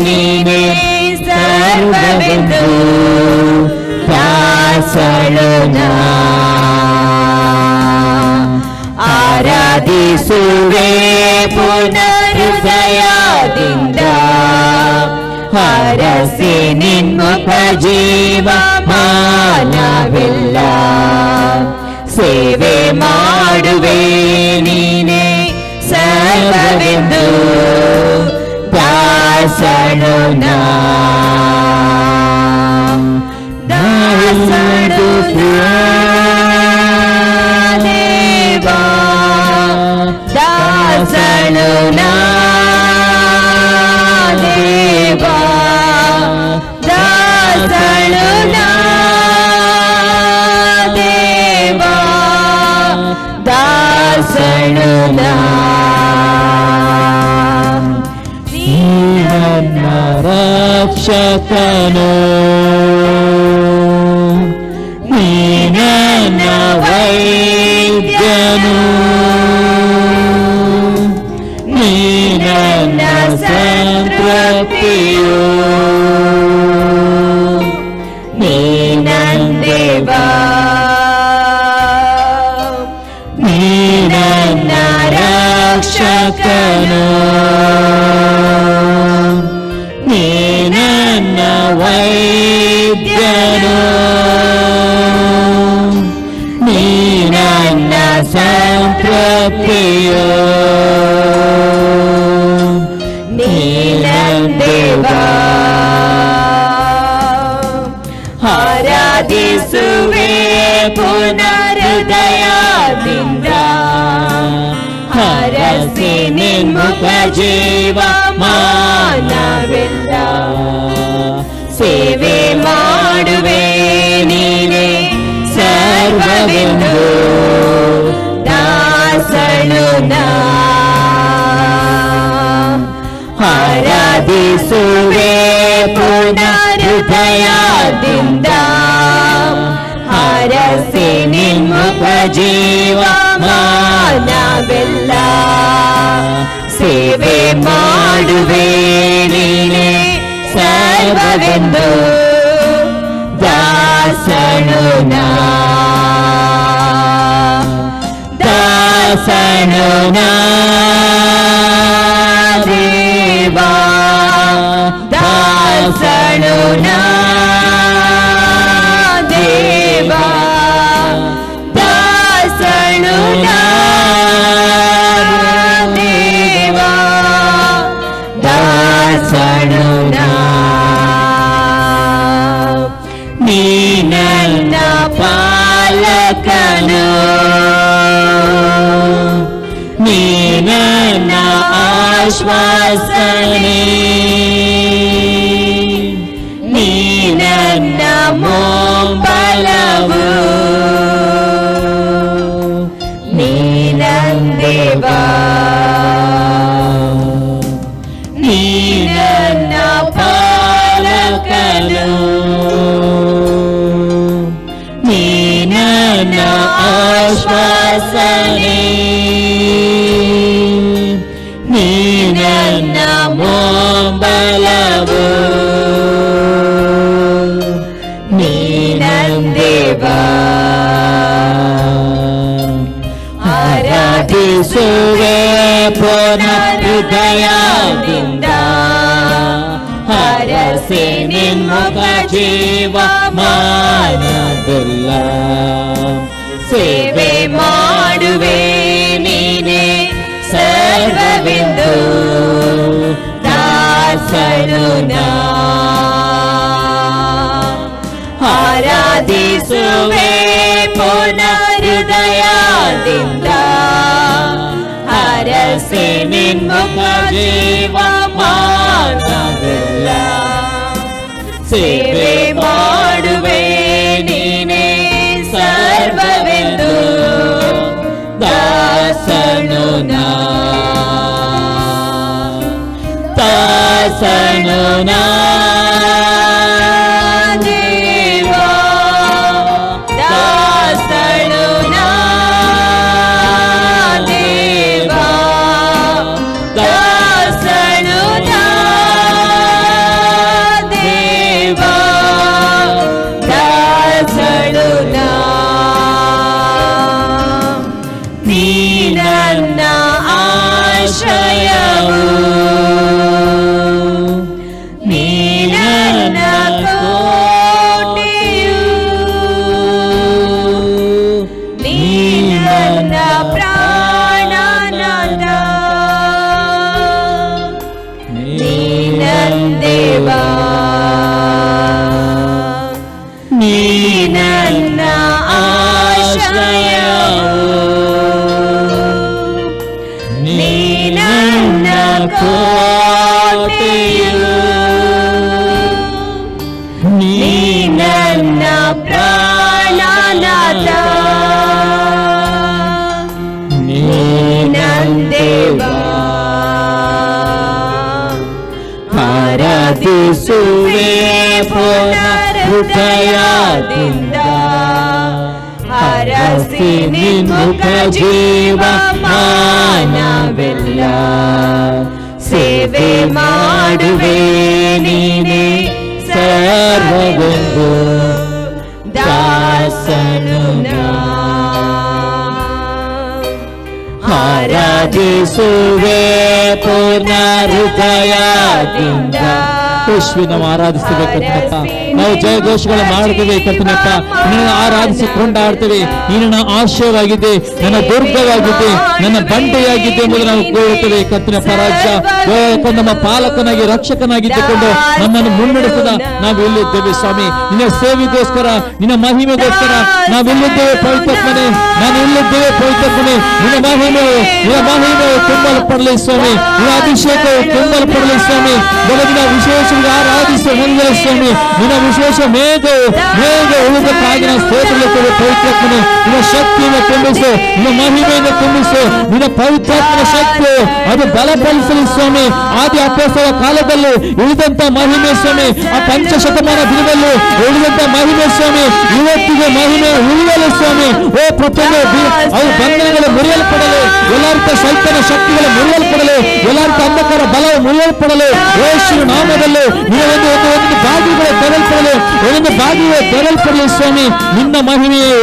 ನೀನೇ ಸರ್ವವೆಂದು ದಾಸಳು ನಾ. ಆರಾಧಿಸುವೆ ಪುನರುದಯದಿಂದ, ಹರಸಿ ನಿನ್ಮುಖ ಜೀವ ಮಾನವೆಲ್ಲ. ಸೇವೆ ಮಾಡುವೆ ನೀನೇ ಸರ್ವವೆಂದು ದಾಸಳು ನಾ. ದಾಸಳು ದೇವಾ, ದಾಸಳು ನಾ ದೇವಾ, ದಾಸಳು ನಾ ದೇವಾ, ದಾಸಳು ನಾ. ನನ್ನ ರಕ್ಷಕನು, ನೀ ನನ್ನ ವೈದ್ಯನು, ನೀ ನನ್ನ ಸಂತೃಪ್ತಿಯು, ನೀ ನಂದೇವಾ, ನೀ ನನ್ನ ರಕ್ಷಕನು, ನೀ ನನ್ನ ವೈದ್ಯನು, ನೀ ನನ್ನ ಸಂತೃಪ್ತಿಯು, ನೀ ನಂದೇವಾ. ಆರಾಧಿಸುವೆ ಪುನರುದಯದಿಂದ, ಹರಸಿ ನಿನ್ಮುಖ ಜೀವ ಮಾನವೆಲ್ಲ. ಸೇವೆ ಮಾಡುವೆ ನೀನೇ ಸರ್ವವೆಂದು ದಾಸಳು ನಾ. ಆರಾಧಿಸುವೆ ಪುನರುದಯದಿಂದ, ಹರಸಿ ನಿನ್ಮುಖ ಜೀವ ಮಾನವೆಲ್ಲ. ಸೇವೆ ಮಾಡುವೆ ನೀನೇ ಸರ್ವವೆಂದು ದಾಸಳು ನಾ. ದಾಸನು ನಾ ದೇವಾ, ದಾಸಳು ನಾ ದೇವಾ, ದಾಸಳು ನಾ ದೇವಾ, ದಾಸಳು ನಾ. ನೀ ನನ್ನ ಪಾಲಕನು, ನೀ ನನ್ನ ಆಶ್ವಾಸನೆ, ನೀ ನನ್ನ ಮೊಂಬಲವು, ನೀ ನಂದೇವಾ, ನೀ ನನ್ನ ಪಾಲಕನು, ನೀ ನನ್ನ ಆಶ್ವಾಸನೆ, ನೀ ನನ್ನ ಮೊಂಬಲವು, ನೀ ನಂದೇವಾ. ಆರಾಧಿಸುವೆ ಪುನರುದಯದಿಂದ, ಹರಸಿ ನಿನ್ಮುಖ ಜೀವ ಮಾನವೆಲ್ಲ. ಸೇವೆ ಮಾಡುವೆ ನೀನೇ ಸರ್ವವೆಂದು ದಾಸಳು ನಾ. ಆರಾಧಿಸುವೆ ಪುನರುದಯದಿಂದ, ಹರಸಿ ನಿನ್ಮುಖ ಜೀವ ಮಾನವೆಲ್ಲ. ಸೇವೆ ಮಾಡುವೆ ನೀನೇ ಸರ್ವವೆಂದು ದಾಸಳು ನಾ. ದಾಸನು ನಾ ದೇವಾ, ದಾಸಳು ನಾ ದೇವಾ, ದಾಸಳು ನಾ ದೇವಾ, ಕೋಟೆಯು, ನೀ ನನ್ನ ಪ್ರಾಣನಾಥ, ನೀ ನನ್ನ ದೇವ. ಆರಾಧಿಸುವೆ ಪೂರ್ಣ ಹೃದಯದಿಂದ, ಹರಸಿ ನಿನ್ಮುಖ ಜೀವ ಮಾನವೆಲ್ಲ. ಸೇವೆ ಮಾಡುವೆ ನೀನೇ ಸರ್ವಗೊಂದು, ದಾಸನು ನಾ. ಆರಾಧಿಸುವೆ ಪೂರ್ಣ ಹೃದಯದಿಂದ. ಯೇಸುವೆ, ನಾವು ಆರಾಧಿಸ್ತೇವೆ ಕರ್ತನಪ್ಪ. ನಾವು ಜಯಘೋಷಗಳು ಮಾಡ್ತೇವೆ ಕರ್ತನಪ್ಪ. ನಿನ್ನನ್ನು ಆರಾಧಿಸಿ ಕೊಂಡಾಡ್ತೇವೆ. ನಿನ್ನ ಆಶ್ರಯವಾಗಿದೆ, ನನ್ನ ದುರ್ಗವಾಗಿದೆ, ನನ್ನ ಬಂಡೆಯಾಗಿದೆ ಎಂಬುದು ನಾವು ಕೇಳುತ್ತೇವೆ ಕರ್ತನಪ್ಪ. ರಾಜ್ಯ ನಮ್ಮ ಪಾಲಕನಾಗಿ ರಕ್ಷಕನಾಗಿದ್ದುಕೊಂಡು ನಮ್ಮನ್ನು ಮುನ್ನಡೆಸದ ನಾವು ಎಲ್ಲಿದ್ದೇವೆ ಸ್ವಾಮಿ. ನಿನ್ನ ಸೇವೆಗೋಸ್ಕರ, ನಿನ್ನ ಮಹಿಮೆಗೋಸ್ಕರ ನಾವು ಎಲ್ಲಿದ್ದೇವೆ ಪವಿತ್ರಪ್ಪನೇ. ನಾನು ಎಲ್ಲಿದ್ದೇವೆ ಪವಿತ್ರಪ್ಪನೇ. ನಿನ್ನ ಮಹಿಮೆಯು ತುಂಬಲ್ಪಡಲಿ ಸ್ವಾಮಿ. ನಿನ್ನ ಅಭಿಷೇಕವು ತುಂಬಲ್ಪಡಲಿ ಸ್ವಾಮಿ. ಬೆಳಗಿನ ವಿಶೇಷ ಆರಾಧಿಸುವ ಹೊಂದಲಿ ಸ್ವಾಮಿ. ನಿನ್ನ ವಿಶೇಷ ಮೇಘ ಉಳಿದಕ್ಕಾಗಿ ನಾವು ಸ್ತೋತ್ರಲಿದ್ದೇವೆ ಪವಿತ್ರಪ್ಪನೇ. ನಿನ್ನ ಶಕ್ತಿಯನ್ನು ತುಂಬಿಸು, ನಿನ್ನ ಮಹಿಮೆಯನ್ನು ತುಂಬಿಸು. ನಿನ್ನ ಪವಿತ್ರಾತ್ಮನ ಶಕ್ತಿ ಅದು ಬಲಪಡಿಸಲಿ ಸ್ವಾಮಿ. ಆದಿ ಅಪೊಸ್ತಲರ ಕಾಲದಲ್ಲಿ ಉಳಿದಂತ ಮಹಿಮೆ ಸ್ವಾಮಿ, ಆ ಪಂಚಶತಮಾನ ದಿನದಲ್ಲಿ ಉಳಿದಂತ ಮಹಿಮೆ ಸ್ವಾಮಿ, ಇವತ್ತಿಗೆ ಮಹಿಮೆ ಉಳಿಯಲು ಸ್ವಾಮಿ. ಓ ಪ್ರತಿಯೊಂದು ಅವು ಬಂಧನಗಳು ಮುರಿಯಲ್ಪಡಲು, ಎಲ್ಲ ರೀತಿಯ ಸೈತನ ಶಕ್ತಿಗಳು ಮುರಿಯಲ್ಪಡಲು, ಎಲ್ಲ ರೀತಿಯ ಅಂಧಕಾರ ಬಲವು ಮುರಿಯಲ್ಪಡಲು ಯೇಸುವಿನ ನಾಮದಲ್ಲಿ ಒಂದು ಬಾಗಿಲುಗಳು ತೆರಲ್ಪಡಲು, ಒಂದೊಂದು ಬಾಗಿಲು ತೆರಲ್ಪಡಲಿ ಸ್ವಾಮಿ. ನಿನ್ನ ಮಹಿಮೆಯು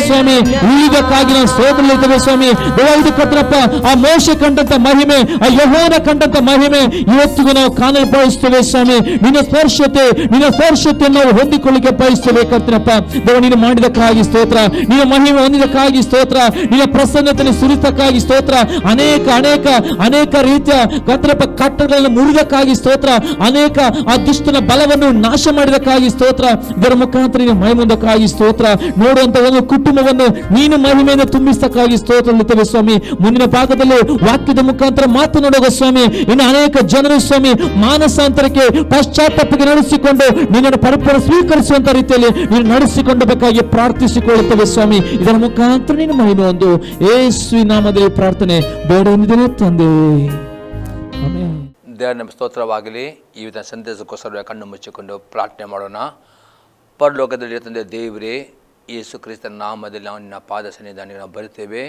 ಸ್ವಾಮಿ ಉಳಿದಕ್ಕಾಗಿ ನಾವು ಸ್ತೋತ್ರಲಿದ್ದೇವೆ ಸ್ವಾಮಿ. ದೇವಾದಿ ಕರ್ತನಪ್ಪ, ಆ ಮೋಶ ಕಂಡಂತ ಮಹಿಮೆ, ಆ ಯೆಹೋವನ ಕಂಡಂತ ಮಹಿಮೆ ಇವತ್ತಿಗೂ ನಾವು ಕಾಣಲು ಬಯಸ್ತೇವೆ ಸ್ವಾಮಿ. ನಿನ್ನ ಸ್ಪರ್ಶತೆ ನಾವು ಹೊಂದಿಕೊಳ್ಳಿಕ್ಕೆ ಬಯಸ್ತೇವೆ ಕರ್ತನಪ್ಪ. ದೇವ, ನೀನು ಮಾಡಿದಕ್ಕಾಗಿ ಸ್ತೋತ್ರ, ನಿನ್ನ ಮಹಿಮೆ ಹೊಂದಿದಕ್ಕಾಗಿ ಸ್ತೋತ್ರ, ನಿನ್ನ ಪ್ರಸನ್ನತೆಯನ್ನು ಸುರಿತಕ್ಕಾಗಿ ಸ್ತೋತ್ರ. ಅನೇಕ ರೀತಿಯ ಕರ್ತನಪ್ಪ ಕಟ್ಟಡಗಳನ್ನು ಮುರಿದಕ್ಕಾಗಿ ಸ್ತೋತ್ರ. ಅನೇಕ ಆ ದುಷ್ಟನ ಬಲವನ್ನು ನಾಶ ಮಾಡಿದಕ್ಕಾಗಿ ಸ್ತೋತ್ರ. ಇದರ ಮುಖಾಂತರ ನೀನು ಮಹಿಮೆಂದಕ್ಕಾಗಿ ಸ್ತೋತ್ರ. ನೋಡುವಂತ ಒಂದು ಕುಟುಂಬವನ್ನು ನೀನು ಮಹಿಮೆಯಿಂದ ತುಂಬಿಸಕ್ಕಾಗಿ ಸ್ತೋತ್ರ ಸ್ವಾಮಿ. ಮುಂದಿನ ಭಾಗದಲ್ಲಿ ವಾಕ್ಯದ ಮುಖಾಂತರ ಮಾತನಾಡುವ ಸ್ವಾಮಿ, ಇನ್ನು ಅನೇಕ ಜನರು ಸ್ವಾಮಿ ಮಾನಸಾಂತರಕ್ಕೆ ಪಶ್ಚಾತ್ತಾಪಕ್ಕೆ ನಡೆಸಿಕೊಂಡು ನಿನ್ನನ್ನು ಪರಿಪೂರ್ಣ ಸ್ವೀಕರಿಸುವಂತ ರೀತಿಯಲ್ಲಿ ನೀನು ನಡೆಸಿಕೊಂಡಬೇಕಾಗಿ ಪ್ರಾರ್ಥಿಸಿಕೊಳ್ಳುತ್ತೇವೆ ಸ್ವಾಮಿ. ಇದರ ಮುಖಾಂತರ ನೀನು ಮಹಿಮೆ ಒಂದು ಯೇಸುವಿನ ನಾಮದಲ್ಲಿ ಪ್ರಾರ್ಥನೆ ಬೇಡ ಎಂದಿದ್ದೇನೆ ತಂದೆ. ಆಮೆನ್. ದೇವರ ಸ್ತೋತ್ರವಾಗಲಿ. ಈ ವಿಧ ಸಂದೇಶಕ್ಕೋಸ್ಕರ ಕಣ್ಣು ಮುಚ್ಚಿಕೊಂಡು ಪ್ರಾರ್ಥನೆ ಮಾಡೋಣ. ಪರಲೋಕದಲ್ಲಿ ತಂದೆ ದೇವರೇ, ಯೇಸು ಕ್ರಿಸ್ತನ ನಾಮದಲ್ಲಿ ನಾವು ನಿನ್ನ ಪಾದ ಸನ್ನಿಧಾನಕ್ಕೆ ನಾವು ಬರುತ್ತೇವೆ.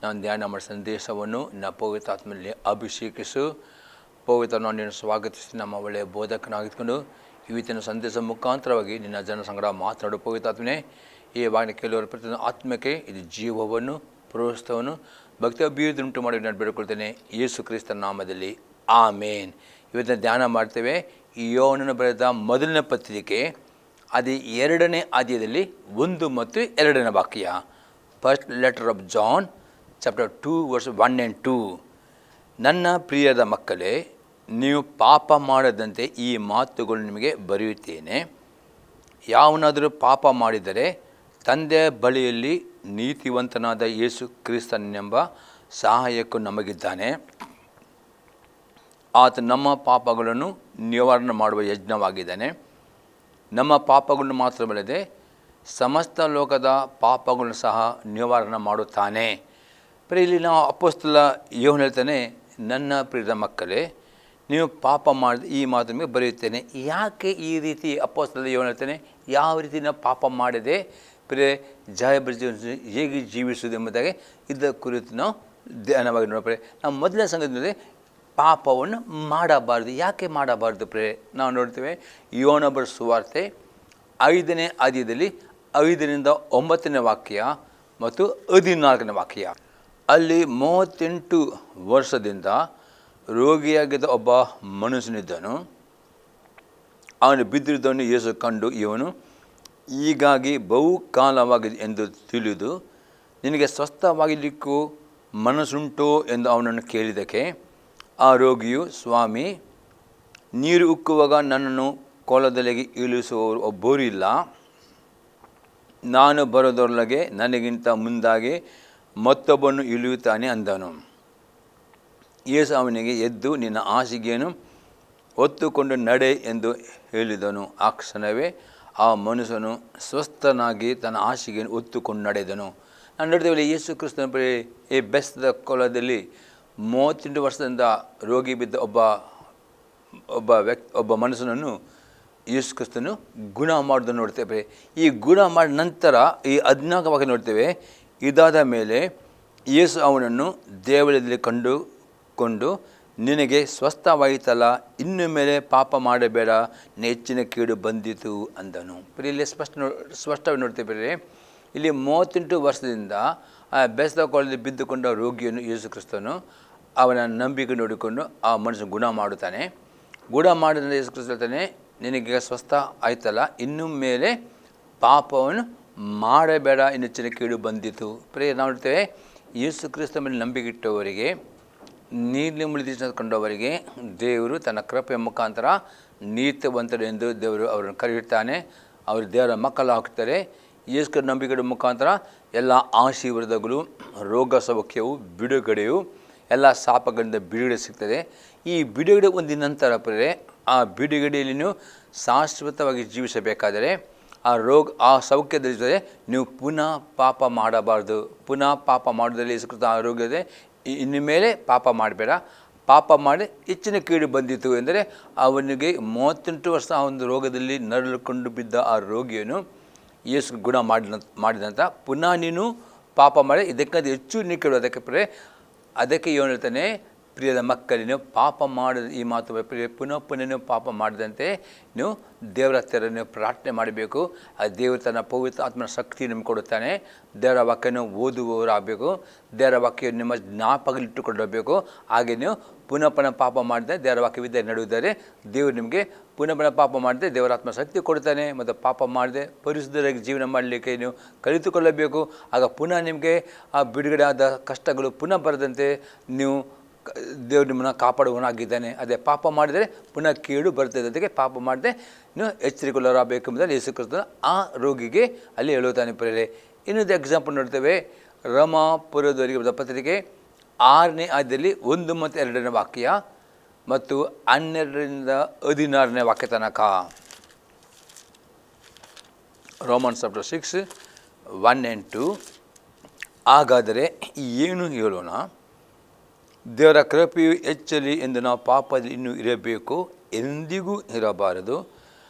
ನಾವು ಧ್ಯಾನ ಮಾಡಿದ ಸಂದೇಶವನ್ನು ನಿನ್ನ ಪವಿತ್ರಾತ್ಮದಲ್ಲಿ ಅಭಿಷೇಕಿಸು. ಪವಿತ್ರನ ನಿನ್ನ ಸ್ವಾಗತಿಸಿ ನಮ್ಮ ಒಳ್ಳೆಯ ಬೋಧಕನಾಗಿದ್ಕೊಂಡು ಇವತ್ತಿನ ಸಂದೇಶ ಮುಖಾಂತರವಾಗಿ ನಿನ್ನ ಜನ ಸಂಗ್ರಹ ಮಾತನಾಡು ಪವಿತ್ರಾತ್ಮನೇ. ಈ ವಾಗ್ನ ಕೆಲವರ ಪ್ರತಿಯೊಂದು ಆತ್ಮಕ್ಕೆ ಇದು ಜೀವವನ್ನು, ಪ್ರೋತ್ಸಾಹವನ್ನು, ಭಕ್ತಿ ಅಭಿವೃದ್ಧಿ ಮಾಡಿ ನಾನು ಬೇಡಿಕೊಳ್ತೇನೆ ಯೇಸು ಕ್ರಿಸ್ತನ ನಾಮದಲ್ಲಿ. ಆಮೇನ್. ಇವತ್ತಿನ ಧ್ಯಾನ ಮಾಡ್ತೇವೆ ಯೋಹನನು ಬರೆದ ಮೊದಲನೇ ಪತ್ರಿಕೆ ಅದು 2ನೇ ಅಧ್ಯಾಯದಲ್ಲಿ 1 ಮತ್ತು 2ನೇ ವಾಕ್ಯ. First letter of John chapter 2 verse 1 and 2. ನನ್ನ ಪ್ರಿಯದ ಮಕ್ಕಳೇ, ನೀವು ಪಾಪ ಮಾಡದಂತೆ ಈ ಮಾತುಗಳು ನಿಮಗೆ ಬರೆಯುತ್ತೇನೆ. ಯಾವನಾದರೂ ಪಾಪ ಮಾಡಿದರೆ ತಂದೆಯ ಬಳಿಯಲ್ಲಿ ನೀತಿವಂತನಾದ ಯೇಸು ಕ್ರಿಸ್ತನೆಂಬ ಸಹಾಯಕ್ಕೂ ನಮಗಿದ್ದಾನೆ. ಆತ ನಮ್ಮ ಪಾಪಗಳನ್ನು ನಿವಾರಣೆ ಮಾಡುವ ಯಜ್ಞವಾಗಿದ್ದಾನೆ. ನಮ್ಮ ಪಾಪಗಳನ್ನು ಮಾತ್ರವಲ್ಲದೆ ಸಮಸ್ತ ಲೋಕದ ಪಾಪಗಳನ್ನು ಸಹ ನಿವಾರಣೆ ಮಾಡುತ್ತಾನೆ. ಇಲ್ಲಿ ನಾವು ಅಪೊಸ್ತಲ ಯೋಹನ ಹೇಳ್ತಾನೆ, ನನ್ನ ಪ್ರಿಯದ ಮಕ್ಕಳೇ, ನೀವು ಪಾಪ ಮಾಡಿದ ಈ ಮಾತು ನಿಮಗೆ ಬರೆಯುತ್ತೇನೆ. ಯಾಕೆ ಈ ರೀತಿ ಅಪೊಸ್ತಲ ಯೋಹನ ಹೇಳ್ತಾನೆ? ಯಾವ ರೀತಿ ನಾವು ಪಾಪ ಮಾಡದೆ ಹೇಗೆ ಜೀವಿಸುವುದು ಎಂಬುದಾಗಿ ಇದರ ಕುರಿತು ನಾವು ಧ್ಯಾನವಾಗಿ ನೋಡಪ್ರೆ. ನಾವು ಮೊದಲನೇ ಸಂಗತಿ ಪಾಪವನ್ನು ಮಾಡಬಾರ್ದು. ಯಾಕೆ ಮಾಡಬಾರ್ದು ನಾವು ನೋಡ್ತೇವೆ ಯೋಹನ ಬರೆದ ಸುವಾರ್ತೆ 5ನೇ ಅಧ್ಯಾಯದಲ್ಲಿ 5ರಿಂದ 9ನೇ ವಾಕ್ಯ ಮತ್ತು 14ನೇ ವಾಕ್ಯ. ಅಲ್ಲಿ 38 ವರ್ಷದಿಂದ ರೋಗಿಯಾಗಿದ್ದ ಒಬ್ಬ ಮನುಷ್ಯನಿದ್ದನು. ಅವನು ಬಿದ್ದಿರುವುದನ್ನು ಯೇಸು ಕಂಡು, ಇವನು ಹೀಗಾಗಿ ಬಹುಕಾಲವಾಗಿದೆ ಎಂದು ತಿಳಿದು ನಿನಗೆ ಸ್ವಸ್ಥವಾಗಲಿಕ್ಕೂ ಮನಸ್ಸುಂಟೋ ಎಂದು ಅವನನ್ನು ಕೇಳಿದಕ್ಕೆ ಆ ರೋಗಿಯು, ಸ್ವಾಮಿ, ನೀರು ಉಕ್ಕುವಾಗ ನನ್ನನ್ನು ಕೊಳದಲ್ಲಿಗೆ ಇಳಿಸುವವರು ಒಬ್ಬರೂ ಇಲ್ಲ. ನಾನು ಬರೋದರೊಳಗೆ ನನಗಿಂತ ಮುಂದಾಗಿ ಮತ್ತೊಬ್ಬನು ಇಳಿಯುತ್ತಾನೆ ಅಂದನು. ಯೇಸು ಅವನಿಗೆ, ಎದ್ದು ನಿನ್ನ ಹಾಸಿಗೆಯನ್ನು ಹೊತ್ತುಕೊಂಡು ನಡೆ ಎಂದು ಹೇಳಿದನು. ಆ ಕ್ಷಣವೇ ಆ ಮನುಷ್ಯನು ಸ್ವಸ್ಥನಾಗಿ ತನ್ನ ಹಾಸಿಗೆಯನ್ನು ಹೊತ್ತುಕೊಂಡು ನಡೆದನು. ನಾನು ನೋಡ್ತೇವೆ ಯೇಸು ಕ್ರಿಸ್ತನ ಈ ಬೆಸ್ತದ ಕೊಲದಲ್ಲಿ 38 ವರ್ಷದಿಂದ ರೋಗಿ ಬಿದ್ದ ಒಬ್ಬ ಮನುಷ್ಯನನ್ನು ಯೇಸು ಕ್ರಿಸ್ತನು ಗುಣ ಮಾಡೋದನ್ನು ನೋಡ್ತೇವೆ. ಈ ಗುಣ ಮಾಡಿದ ನಂತರ ಈ 14 ನೋಡ್ತೇವೆ, ಇದಾದ ಮೇಲೆ ಯೇಸು ಅವನನ್ನು ದೇವಾಲಯದಲ್ಲಿ ಕಂಡುಕೊಂಡು, ನಿನಗೆ ಸ್ವಸ್ಥವಾಯಿತಲ್ಲ, ಇನ್ನು ಮೇಲೆ ಪಾಪ ಮಾಡಬೇಡ, ಹೆಚ್ಚಿನ ಕೇಡು ಬಂದಿತು ಅಂದನು. ಇಲ್ಲಿ ಸ್ಪಷ್ಟವಾಗಿ ನೋಡ್ತೇವೆ. ಇಲ್ಲಿ 38 ವರ್ಷದಿಂದ ಆ ಬೆಸ್ತದ ಕೊಲದಲ್ಲಿ ಬಿದ್ದುಕೊಂಡ ರೋಗಿಯನ್ನು ಯೇಸು ಕ್ರಿಸ್ತನು ಅವನ ನಂಬಿಕೆ ನೋಡಿಕೊಂಡು ಆ ಮನುಷ್ಯನ ಗುಣ ಮಾಡುತ್ತಾನೆ. ಗುಣ ಮಾಡಿದ ಯೇಸು ಕ್ರಿಸ್ತ ಹೇಳ್ತಾನೆ, ನಿನಗೆ ಸ್ವಸ್ಥ ಆಯ್ತಲ್ಲ, ಇನ್ನು ಮೇಲೆ ಪಾಪವನ್ನು ಮಾಡಬೇಡ, ಇನ್ನು ಹೆಚ್ಚಿನ ಕೇಡು ಬಂದಿತು. ನಾವು ನೋಡ್ತೇವೆ, ಯೇಸು ಕ್ರಿಸ್ತ ಮೇಲೆ ನಂಬಿಕೆ ಇಟ್ಟವರಿಗೆ, ನೀಲಿ ಮುಳಿದಿಕೊಂಡವರಿಗೆ ದೇವರು ತನ್ನ ಕೃಪೆಯ ಮುಖಾಂತರ ನೀತಿವಂತರು ಎಂದು ದೇವರು ಅವರನ್ನು ಕರೆಯುತ್ತಾನೆ. ಅವರು ದೇವರ ಮಕ್ಕಳಾಗ್ತಾರೆ. ಯೇಸು ನಂಬಿಕೆಯ ಮುಖಾಂತರ ಎಲ್ಲ ಆಶೀರ್ವಾದಗಳು, ರೋಗ ಸೌಖ್ಯವು, ಬಿಡುಗಡೆಯು, ಎಲ್ಲ ಶಾಪಗಳಿಂದ ಬಿಡುಗಡೆ ಸಿಗ್ತದೆ. ಈ ಬಿಡುಗಡೆ ಹೊಂದಿದ ನಂತರ ಆ ಬಿಡುಗಡೆಯಲ್ಲಿ ಶಾಶ್ವತವಾಗಿ ಜೀವಿಸಬೇಕಾದರೆ ಆ ಸೌಖ್ಯದಲ್ಲಿದ್ದರೆ ನೀವು ಪುನಃ ಪಾಪ ಮಾಡಬಾರ್ದು. ಪುನಃ ಪಾಪ ಮಾಡೋದ್ರಲ್ಲಿ ಯೇಸು ಆರೋಗ್ಯದೆ, ಇನ್ನು ಮೇಲೆ ಪಾಪ ಮಾಡಬೇಡ, ಪಾಪ ಮಾಡಿ ಹೆಚ್ಚಿನ ಕೇಡು ಬಂದಿತು ಎಂದರೆ ಅವನಿಗೆ 38 ವರ್ಷ ಆ ಒಂದು ರೋಗದಲ್ಲಿ ನರಳಿಕೊಂಡು ಬಿದ್ದ ಆ ರೋಗಿಯನ್ನು ಯೇಸು ಗುಣ ಮಾಡಿದಂಥ ಪುನಃ ನೀನು ಪಾಪ ಮಾಡಿ ಇದಕ್ಕಿಂತ ಹೆಚ್ಚು ನೀನು ಕೇಳು. ಅದಕ್ಕೆ ಏನು ಹೇಳ್ತಾನೆ, ಪ್ರಿಯದ ಮಕ್ಕಳೇ, ನೀವು ಪಾಪ ಮಾಡಿದ ಈ ಮಾತು ಪುನಃ ನೀವು ಪಾಪ ಮಾಡಿದಂತೆ ನೀವು ದೇವರ ಹತ್ತಿರ ನೀವು ಪ್ರಾರ್ಥನೆ ಮಾಡಬೇಕು. ಆ ದೇವರು ತನ್ನ ಪವಿತ್ರ ಆತ್ಮನ ಶಕ್ತಿ ನಿಮ್ಗೆ ಕೊಡುತ್ತಾನೆ. ದೇವರ ವಾಕ್ಯನ ಓದುವವರಾಗಬೇಕು. ದೇವರ ವಾಕ್ಯ ನಿಮ್ಮ ಜ್ಞಾಪಕದಲ್ಲಿಟ್ಟುಕೊಳ್ಳಬೇಕು. ಹಾಗೆ ನೀವು ಪುನಃ ಪಾಪ ಮಾಡಿದೆ ದೇವರ ವಾಕ್ಯವಿದ್ದರೆ ನಡೆಯುತ್ತಾರೆ. ದೇವರು ನಿಮಗೆ ಪುನಃ ಪಾಪ ಮಾಡಿದೆ ದೇವರ ಆತ್ಮ ಶಕ್ತಿ ಕೊಡ್ತಾನೆ. ಮತ್ತು ಪಾಪ ಮಾಡದೆ ಪರಿಶುದ್ಧರಾಗಿ ಜೀವನ ಮಾಡಲಿಕ್ಕೆ ನೀವು ಕಲಿತುಕೊಳ್ಳಬೇಕು. ಆಗ ಪುನಃ ನಿಮಗೆ ಆ ಬಿಡುಗಡೆ ಆದ ಕಷ್ಟಗಳು ಪುನಃ ಬರದಂತೆ ನೀವು ದೇವರು ನಿಮ್ಮನ್ನು ಕಾಪಾಡುವನಾಗಿದ್ದಾನೆ. ಅದೇ ಪಾಪ ಮಾಡಿದರೆ ಪುನಃ ಕೇಡು ಬರ್ತದೆ. ಅದಕ್ಕೆ ಪಾಪ ಮಾಡದೆ ನೀವು ಎಚ್ಚರಿಕೊಳ್ಳರಾಗಬೇಕು ಎಂಬುದನ್ನು ಯೇಸು ಕ್ರಿಸ್ತನು ಆ ರೋಗಿಗೆ ಅಲ್ಲಿ ಹೇಳುತ್ತಾನೆ. ಪ್ರೇರೆ ಇನ್ನೊಂದು ಎಕ್ಸಾಂಪಲ್ ನೋಡ್ತೇವೆ. ರೋಮಾಪುರದವರಿಗೆ ಬರೆದ ಪತ್ರಿಕೆ 6ನೇ ಅಧ್ಯಾಯದಲ್ಲಿ 1 ಮತ್ತು 2ನೇ ವಾಕ್ಯ ಮತ್ತು 12ರಿಂದ 16ನೇ ವಾಕ್ಯ ತನಕ. Romans chapter 6 1 and 2. ಹಾಗಾದರೆ ಏನು ಹೇಳೋಣ? ದೇವರ ಕೃಪೆಯು ಹೆಚ್ಚಲಿ ಎಂದು ನಾವು ಪಾಪದಲ್ಲಿ ಇನ್ನೂ ಇರಬೇಕು, ಎಂದಿಗೂ ಇರಬಾರದು.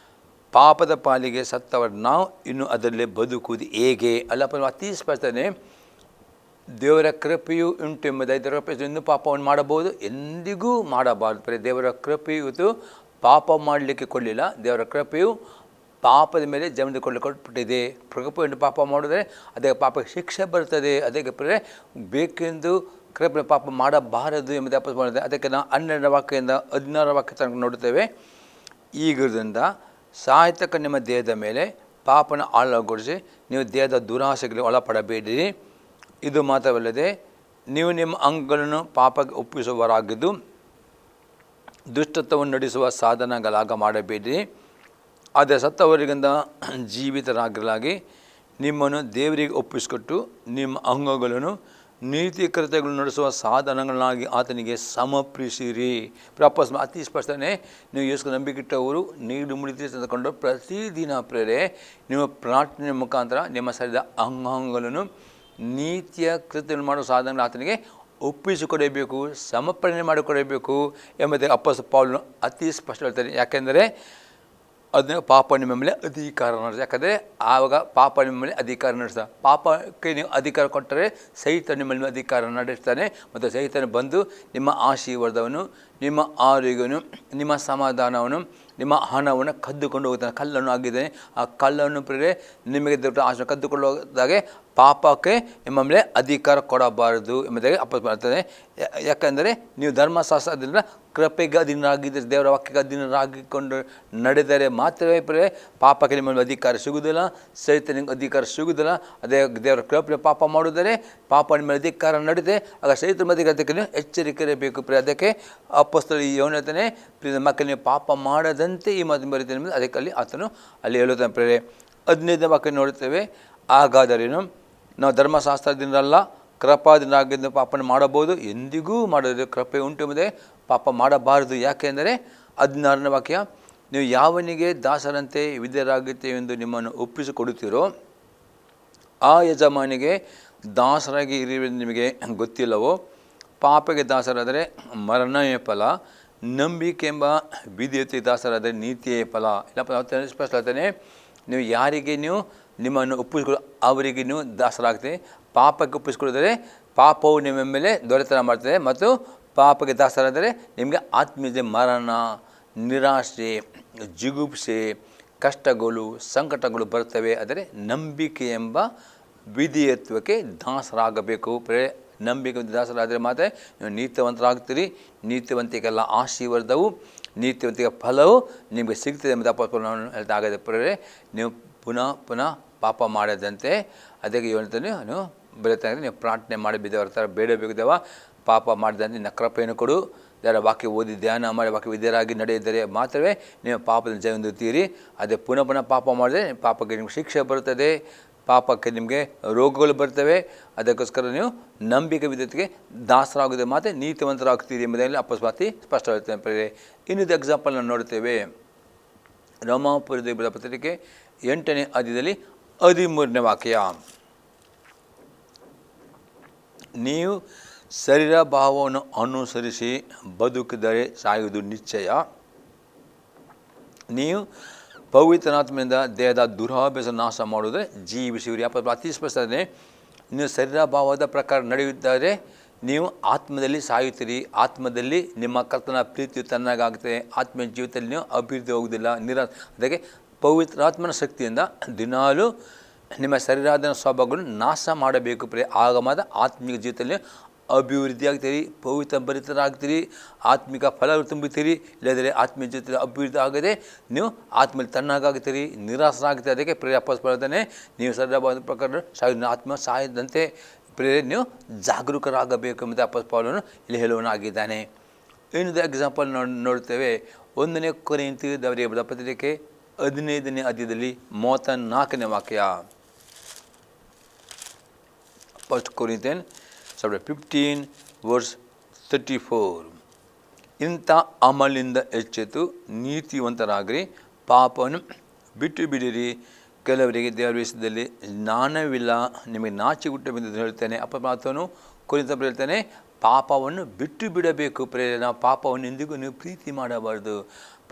ಪಾಪದ ಪಾಲಿಗೆ ಸತ್ತವರು ನಾವು ಇನ್ನು ಅದರಲ್ಲೇ ಬದುಕುವುದು ಹೇಗೆ? ಅಲ್ಲಪ್ಪ ಅತಿ ಸ್ಪಷ್ಟನೆ, ದೇವರ ಕೃಪೆಯು ಉಂಟು ಎಂಬುದಾಗಿ ದೇವರ ಕೃಪೆ ಇನ್ನೂ ಪಾಪವನ್ನು ಮಾಡಬಹುದು, ಎಂದಿಗೂ ಮಾಡಬಾರದು. ದೇವರ ಕೃಪೆಯು ಪಾಪ ಮಾಡಲಿಕ್ಕೆ ಕೊಡಲಿಲ್ಲ. ದೇವರ ಕೃಪೆಯು ಪಾಪದ ಮೇಲೆ ಜೀವನ ಕೊಟ್ಟುಬಿಟ್ಟಿದೆ. ಕೃಪೆಯನ್ನು ಪಾಪ ಮಾಡಿದ್ರೆ ಅದಕ್ಕೆ ಪಾಪಕ್ಕೆ ಶಿಕ್ಷೆ ಬರ್ತದೆ. ಅದಕ್ಕೆ ಬೇಕೆಂದು ಕೃಪೆ ಪಾಪ ಮಾಡಬಾರದು ಎಂಬುದು ಅಪ್ಪಸ್ ಮಾಡಿದೆ. ಅದಕ್ಕೆ ನಾವು 12ನೇ ವಾಕ್ಯದಿಂದ 16ನೇ ವಾಕ್ಯ ತನಕ ನೋಡುತ್ತೇವೆ. ಈಗಿರೋದ್ರಿಂದ ಸಾಹಿತ್ಯಕ ನಿಮ್ಮ ದೇಹದ ಮೇಲೆ ಪಾಪನ ಆಳಗೊಳಿಸಿ ನೀವು ದೇಹದ ದುರಾಸೆಗಳಿಗೆ ಒಳಪಡಬೇಡಿರಿ. ಇದು ಮಾತ್ರವಲ್ಲದೆ ನೀವು ನಿಮ್ಮ ಅಂಗಗಳನ್ನು ಪಾಪಕ್ಕೆ ಒಪ್ಪಿಸುವವರಾಗಿದ್ದು ದುಷ್ಟತ್ವವನ್ನು ನಡೆಸುವ ಸಾಧನಗಳಾಗ ಮಾಡಬೇಡಿರಿ. ಆದರೆ ಸತ್ತವರಿಗಿಂತ ಜೀವಿತರಾಗಲಾಗಿ ನಿಮ್ಮನ್ನು ದೇವರಿಗೆ ಒಪ್ಪಿಸಿಕೊಟ್ಟು ನಿಮ್ಮ ಅಂಗಗಳನ್ನು ನೀತಿ ಕೃತ್ಯಗಳನ್ನು ನಡೆಸುವ ಸಾಧನಗಳನ್ನಾಗಿ ಆತನಿಗೆ ಸಮರ್ಪಿಸಿರಿ. ವಾಪಸ್ ಅತಿ ಸ್ಪಷ್ಟನೆ, ನೀವು ಯೇಸು ನಂಬಿಕಿಟ್ಟವರು ನೀಡು ಮುಡಿತಿ ತಂದುಕೊಂಡು ಪ್ರತಿದಿನ ನಿಮ್ಮ ಪ್ರಾರ್ಥನೆ ಮುಖಾಂತರ ನಿಮ್ಮ ಶರೀರದ ಅಂಗಾಂಗಗಳನ್ನು ನೀತಿಯ ಕೃತ್ಯಗಳನ್ನು ಮಾಡುವ ಸಾಧನಗಳು ಆತನಿಗೆ ಒಪ್ಪಿಸಿಕೊಡಬೇಕು, ಸಮರ್ಪಣೆ ಮಾಡಿಕೊಡಬೇಕು ಎಂಬುದೇ ಅಪ್ಪಸ್ ಪೌಲನು ಅತಿ ಸ್ಪಷ್ಟ ಹೇಳ್ತಾರೆ. ಯಾಕೆಂದರೆ ಅದನ್ನು ಪಾಪ ನಿಮ್ಮ ಮೇಲೆ ಅಧಿಕಾರ ನಡೆಸ. ಯಾಕಂದರೆ ಆವಾಗ ಪಾಪ ನಿಮ್ಮ ಮೇಲೆ ಅಧಿಕಾರ ನಡೆಸ್ತಾನೆ. ಪಾಪಕ್ಕೆ ನೀವು ಅಧಿಕಾರ ಕೊಟ್ಟರೆ ಸೈತಾನ ನಿಮ್ಮ ಮೇಲೆ ಅಧಿಕಾರ ನಡೆಸ್ತಾನೆ. ಮತ್ತು ಸೈತಾನ ಬಂದು ನಿಮ್ಮ ಆಶೀರ್ವಾದವನ್ನು, ನಿಮ್ಮ ಆರೋಗ್ಯವನ್ನು, ನಿಮ್ಮ ಸಮಾಧಾನವನ್ನು, ನಿಮ್ಮ ಹಣವನ್ನು ಕದ್ದುಕೊಂಡು ಹೋಗ್ತಾನೆ. ಕಲ್ಲನ್ನು ಆಗಿದ್ದಾನೆ. ಆ ಕಲ್ಲನ್ನು ನಿಮಗೆ ದೊಡ್ಡ ಆಶೆ ಕದ್ದುಕೊಂಡು ಹೋದಾಗೆ ಪಾಪಕ್ಕೆ ನಿಮ್ಮ ಮೇಲೆ ಅಧಿಕಾರ ಕೊಡಬಾರದು ಎಂಬುದಾಗಿ ಅಪ್ಪ ಮಾಡ್ತಾನೆ. ಯಾಕಂದರೆ ನೀವು ಧರ್ಮಶಾಸ್ತ್ರದಿಂದ ಕೃಪೆಗೆ ಅಧೀನರಾಗಿದ್ದರೆ, ದೇವರ ವಾಕ್ಯಕ್ಕೆ ಅಧೀನರಾಗಿಕೊಂಡು ನಡೆದರೆ ಮಾತ್ರವೇ ಪಾಪಕ್ಕೆ ನಿಮ್ಮ ಮೇಲೆ ಅಧಿಕಾರ ಸಿಗುವುದಿಲ್ಲ, ಸೈತಾನಿಗೆ ಅಧಿಕಾರ ಸಿಗುವುದಿಲ್ಲ. ಅದೇ ದೇವರ ಕೃಪೆ ಪಾಪ ಮಾಡುವುದರೆ ಪಾಪ ನಿಮ್ಮ ಮೇಲೆ ಅಧಿಕಾರ ನಡೆದಿದೆ. ಆಗ ಸೈತಾನ ಮೇಲೆ ಅದಕ್ಕೆ ನೀವು ಎಚ್ಚರಿಕೆ ಇರಬೇಕು. ಅದಕ್ಕೆ ಅಪೊಸ್ತಲ ಯೋನ ಹೇಳ್ತಾನೆ, ಮಕ್ಕಳು ನೀವು ಪಾಪ ಮಾಡದಂತೆ ಈ ಮಾತು ಬರೀತೇನೆ. ಅದಕ್ಕೆ ಆತನು ಅಲ್ಲಿ ಹೇಳುತ್ತಾನೆ. 15ನೇ ವಾಕ್ಯ ನೋಡುತ್ತೇವೆ. ಹಾಗಾದರೇನು ನಾವು ಧರ್ಮಶಾಸ್ತ್ರದಿಂದಲ್ಲ ಕೃಪಾದಿಂದಾಗಿದ್ದ ಪಾಪನ ಮಾಡಬಹುದು, ಎಂದಿಗೂ ಮಾಡೋದು ಕೃಪೆ ಉಂಟು ಎಂಬುದೇ ಪಾಪ ಮಾಡಬಾರದು. ಯಾಕೆಂದರೆ 16ನೇ ವಾಕ್ಯ, ನೀವು ಯಾವನಿಗೆ ದಾಸರಂತೆ ವಿಧೇಯರಾಗುತ್ತೇವೆಂದು ನಿಮ್ಮನ್ನು ಒಪ್ಪಿಸಿಕೊಡುತ್ತೀರೋ ಆ ಯಜಮಾನಿಗೆ ದಾಸರಾಗಿ ಇರುವೆಂದು ನಿಮಗೆ ಗೊತ್ತಿಲ್ಲವೋ? ಪಾಪಕ್ಕೆ ದಾಸರಾದರೆ ಮರಣವೇ ಫಲ, ನಂಬಿಕೆ ಎಂಬ ವಿಧೇಯತೆ ದಾಸರಾದರೆ ನೀತಿಯೇ ಫಲ. ಇಲ್ಲಪ್ಪ ಸ್ಪಷ್ಟ ಹೇಳ್ತಾನೆ, ನೀವು ಯಾರಿಗೆ ನೀವು ನಿಮ್ಮನ್ನು ಒಪ್ಪಿಸಿಕೊಳ್ಳೋ ಅವರಿಗೆ ನೀವು ದಾಸರಾಗ್ತೀವಿ. ಪಾಪಕ್ಕೆ ಒಪ್ಪಿಸಿಕೊಳ್ಳಿದರೆ ಪಾಪವು ನಿಮ್ಮ ಮೇಲೆ ದೊರೆತನ ಮಾಡ್ತದೆ, ಮತ್ತು ಪಾಪಕ್ಕೆ ದಾಸರಾದರೆ ನಿಮಗೆ ಆತ್ಮೀಯತೆ, ಮರಣ, ನಿರಾಶೆ, ಜಿಗುಪ್ಸೆ, ಕಷ್ಟಗಳು, ಸಂಕಟಗಳು ಬರ್ತವೆ. ಆದರೆ ನಂಬಿಕೆ ಎಂಬ ವಿಧೇಯತ್ವಕ್ಕೆ ದಾಸರಾಗಬೇಕು. ನಂಬಿಕೆ ದಾಸರಾದರೆ ಮಾತ್ರ ನೀವು ನೀತಿವಂತರಾಗ್ತೀರಿ. ನೀತಿವಂತಿಕೆಲ್ಲ ಆಶೀರ್ವಾದವು, ನೀತಿವಂತಿಕೆ ಫಲವು ನಿಮಗೆ ಸಿಗ್ತದೆ ಎಂಬುದು ಅಪೊಸ್ತಲನು ಹೇಳ್ತಾ ಆಗದೆ. ಪ್ರೇರೆ, ನೀವು ಪುನಃ ಪಾಪ ಮಾಡದಂತೆ ಅದಕ್ಕೆ ಹೇಳ್ತಾನೆ, ನೀವು ಬರೀತಾನೆ, ನೀವು ಪ್ರಾರ್ಥನೆ ಮಾಡಿ ಬಿದ್ದವರ ಥರ ಬೇಡಬೇಕು. ದೇವ, ಪಾಪ ಮಾಡಿದಂತೆ ನಿನ್ನ ಕೃಪೆಯನ್ನು ಕೊಡು. ಯಾರ ವಾಕ್ಯ ಓದಿ ಧ್ಯಾನ ಮಾಡಿ ವಾಕ್ಯ ವಿದ್ಯರಾಗಿ ನಡೆಯಿದರೆ ಮಾತ್ರವೇ ನೀವು ಪಾಪದ ಜಯ ಹೊಂದುತ್ತೀರಿ. ಅದೇ ಪುನಃ ಪಾಪ ಮಾಡಿದ್ರೆ ಪಾಪಕ್ಕೆ ನಿಮ್ಗೆ ಶಿಕ್ಷೆ ಬರುತ್ತದೆ, ಪಾಪಕ್ಕೆ ನಿಮಗೆ ರೋಗಗಳು ಬರ್ತವೆ. ಅದಕ್ಕೋಸ್ಕರ ನೀವು ನಂಬಿಕೆ ವಿಧತೆಗೆ ದಾಸರಾಗೋದೇ ಮಾತ್ರ ನೀತಿವಂತರಾಗ್ತೀರಿ ಎಂಬುದರಲ್ಲಿ ಅಪಸ್ಮಾತಿ ಸ್ಪಷ್ಟ ಹೇಳ್ತೇನೆ. ಇನ್ನೊಂದು ಎಕ್ಸಾಂಪಲ್ ನಾವು ನೋಡ್ತೇವೆ. ರೋಮಾಪುರದ ಬರೆದ ಪತ್ರಿಕೆ 8ನೇ ಅಧ್ಯಾಯದಲ್ಲಿ 13ನೇ ವಾಕ್ಯ, ನೀವು ಶರೀರ ಭಾವವನ್ನು ಅನುಸರಿಸಿ ಬದುಕಿದರೆ ಸಾಯುವುದು ನಿಶ್ಚಯ. ನೀವು ಪವಿತ್ರಾತ್ಮನಿಂದ ದೇಹದ ದುರಾಭ್ಯಾಸ ನಾಶ ಮಾಡುವುದೇ ಜೀವಿಸುವಿರಿ. ಅತಿ ಸ್ಪಷ್ಟನೆ, ನೀವು ಶರೀರ ಭಾವದ ಪ್ರಕಾರ ನಡೆಯುತ್ತಾರೆ, ನೀವು ಆತ್ಮದಲ್ಲಿ ಸಾಯುತ್ತೀರಿ. ಆತ್ಮದಲ್ಲಿ ನಿಮ್ಮ ಕರ್ತನ ಪ್ರೀತಿಯು ತನ್ನಾಗುತ್ತೆ. ಆತ್ಮೀಯ ಜೀವಿತದಲ್ಲಿ ನೀವು ಅಭಿವೃದ್ಧಿ ಹೋಗುವುದಿಲ್ಲ, ಅದಕ್ಕೆ ಪವಿತ್ರಾತ್ಮನ ಶಕ್ತಿಯಿಂದ ದಿನಾಲೂ ನಿಮ್ಮ ಶರೀರಾದ ಸ್ವಭಾವಗಳನ್ನು ನಾಶ ಮಾಡಬೇಕು. ಆಗ ಮಾತ್ರ ಆತ್ಮಿಕ ಜೀವಿತದಲ್ಲಿ ಅಭಿವೃದ್ಧಿ ಆಗ್ತೀರಿ, ಪವಿತ್ರ ಭರಿತರಾಗ್ತೀರಿ, ಆತ್ಮಿಕ ಫಲ ತುಂಬುತ್ತೀರಿ. ಇಲ್ಲದ್ರೆ ಆತ್ಮೀಯ ಜೊತೆ ಅಭಿವೃದ್ಧಿ ಆಗದೆ ನೀವು ಆತ್ಮಲ್ಲಿ ತಣ್ಣಗಾಗ್ತೀರಿ, ನಿರಾಸರಾಗ್ತೀರಿ. ಅದಕ್ಕೆ ಅಪೊಸ್ತಲನೇ, ನೀವು ಶರೀರವಾದ ಪ್ರಕಾರ ಆತ್ಮ ಸಾಯದಂತೆ ನೀವು ಜಾಗರೂಕರಾಗಬೇಕು ಎಂಬುದು ಅಪೊಸ್ತಲನು ಇಲ್ಲಿ ಹೇಳುವನಾಗಿದ್ದಾನೆ. ಇನ್ನೊಂದು ಎಕ್ಸಾಂಪಲ್ ನೋಡ್ತೇವೆ. 1ನೇ ಕೊರಿಂಥದವರಿಗೆ ಬರೆದ ಪತ್ರಿಕೆ 15ನೇ ಅಧ್ಯಾಯದಲ್ಲಿ 34ನೇ ವಾಕ್ಯ. 1 Corinthians chapter 15 verse 34. ಇಂಥ ಅಮಲಿಂದ ಎಚ್ಚೆತ್ತು ನೀತಿವಂತರಾಗಿರಿ, ಪಾಪವನ್ನು ಬಿಟ್ಟು ಬಿಡಿರಿ. ಕೆಲವರಿಗೆ ದೇವರ ವಿಷಯದಲ್ಲಿ ಜ್ಞಾನವಿಲ್ಲ, ನಿಮಗೆ ನಾಚಿ ಹುಟ್ಟಬೇಕೆಂದು ಹೇಳ್ತೇನೆ. ಮಾತನು ಕೊರಿಂಥದವರಿಗೆ ಹೇಳ್ತಾನೆ, ಪಾಪವನ್ನು ಬಿಟ್ಟು ಬಿಡಬೇಕು. ನಾವು ಪಾಪವನ್ನು ಎಂದಿಗೂ ನೀವು ಪ್ರೀತಿ ಮಾಡಬಾರ್ದು.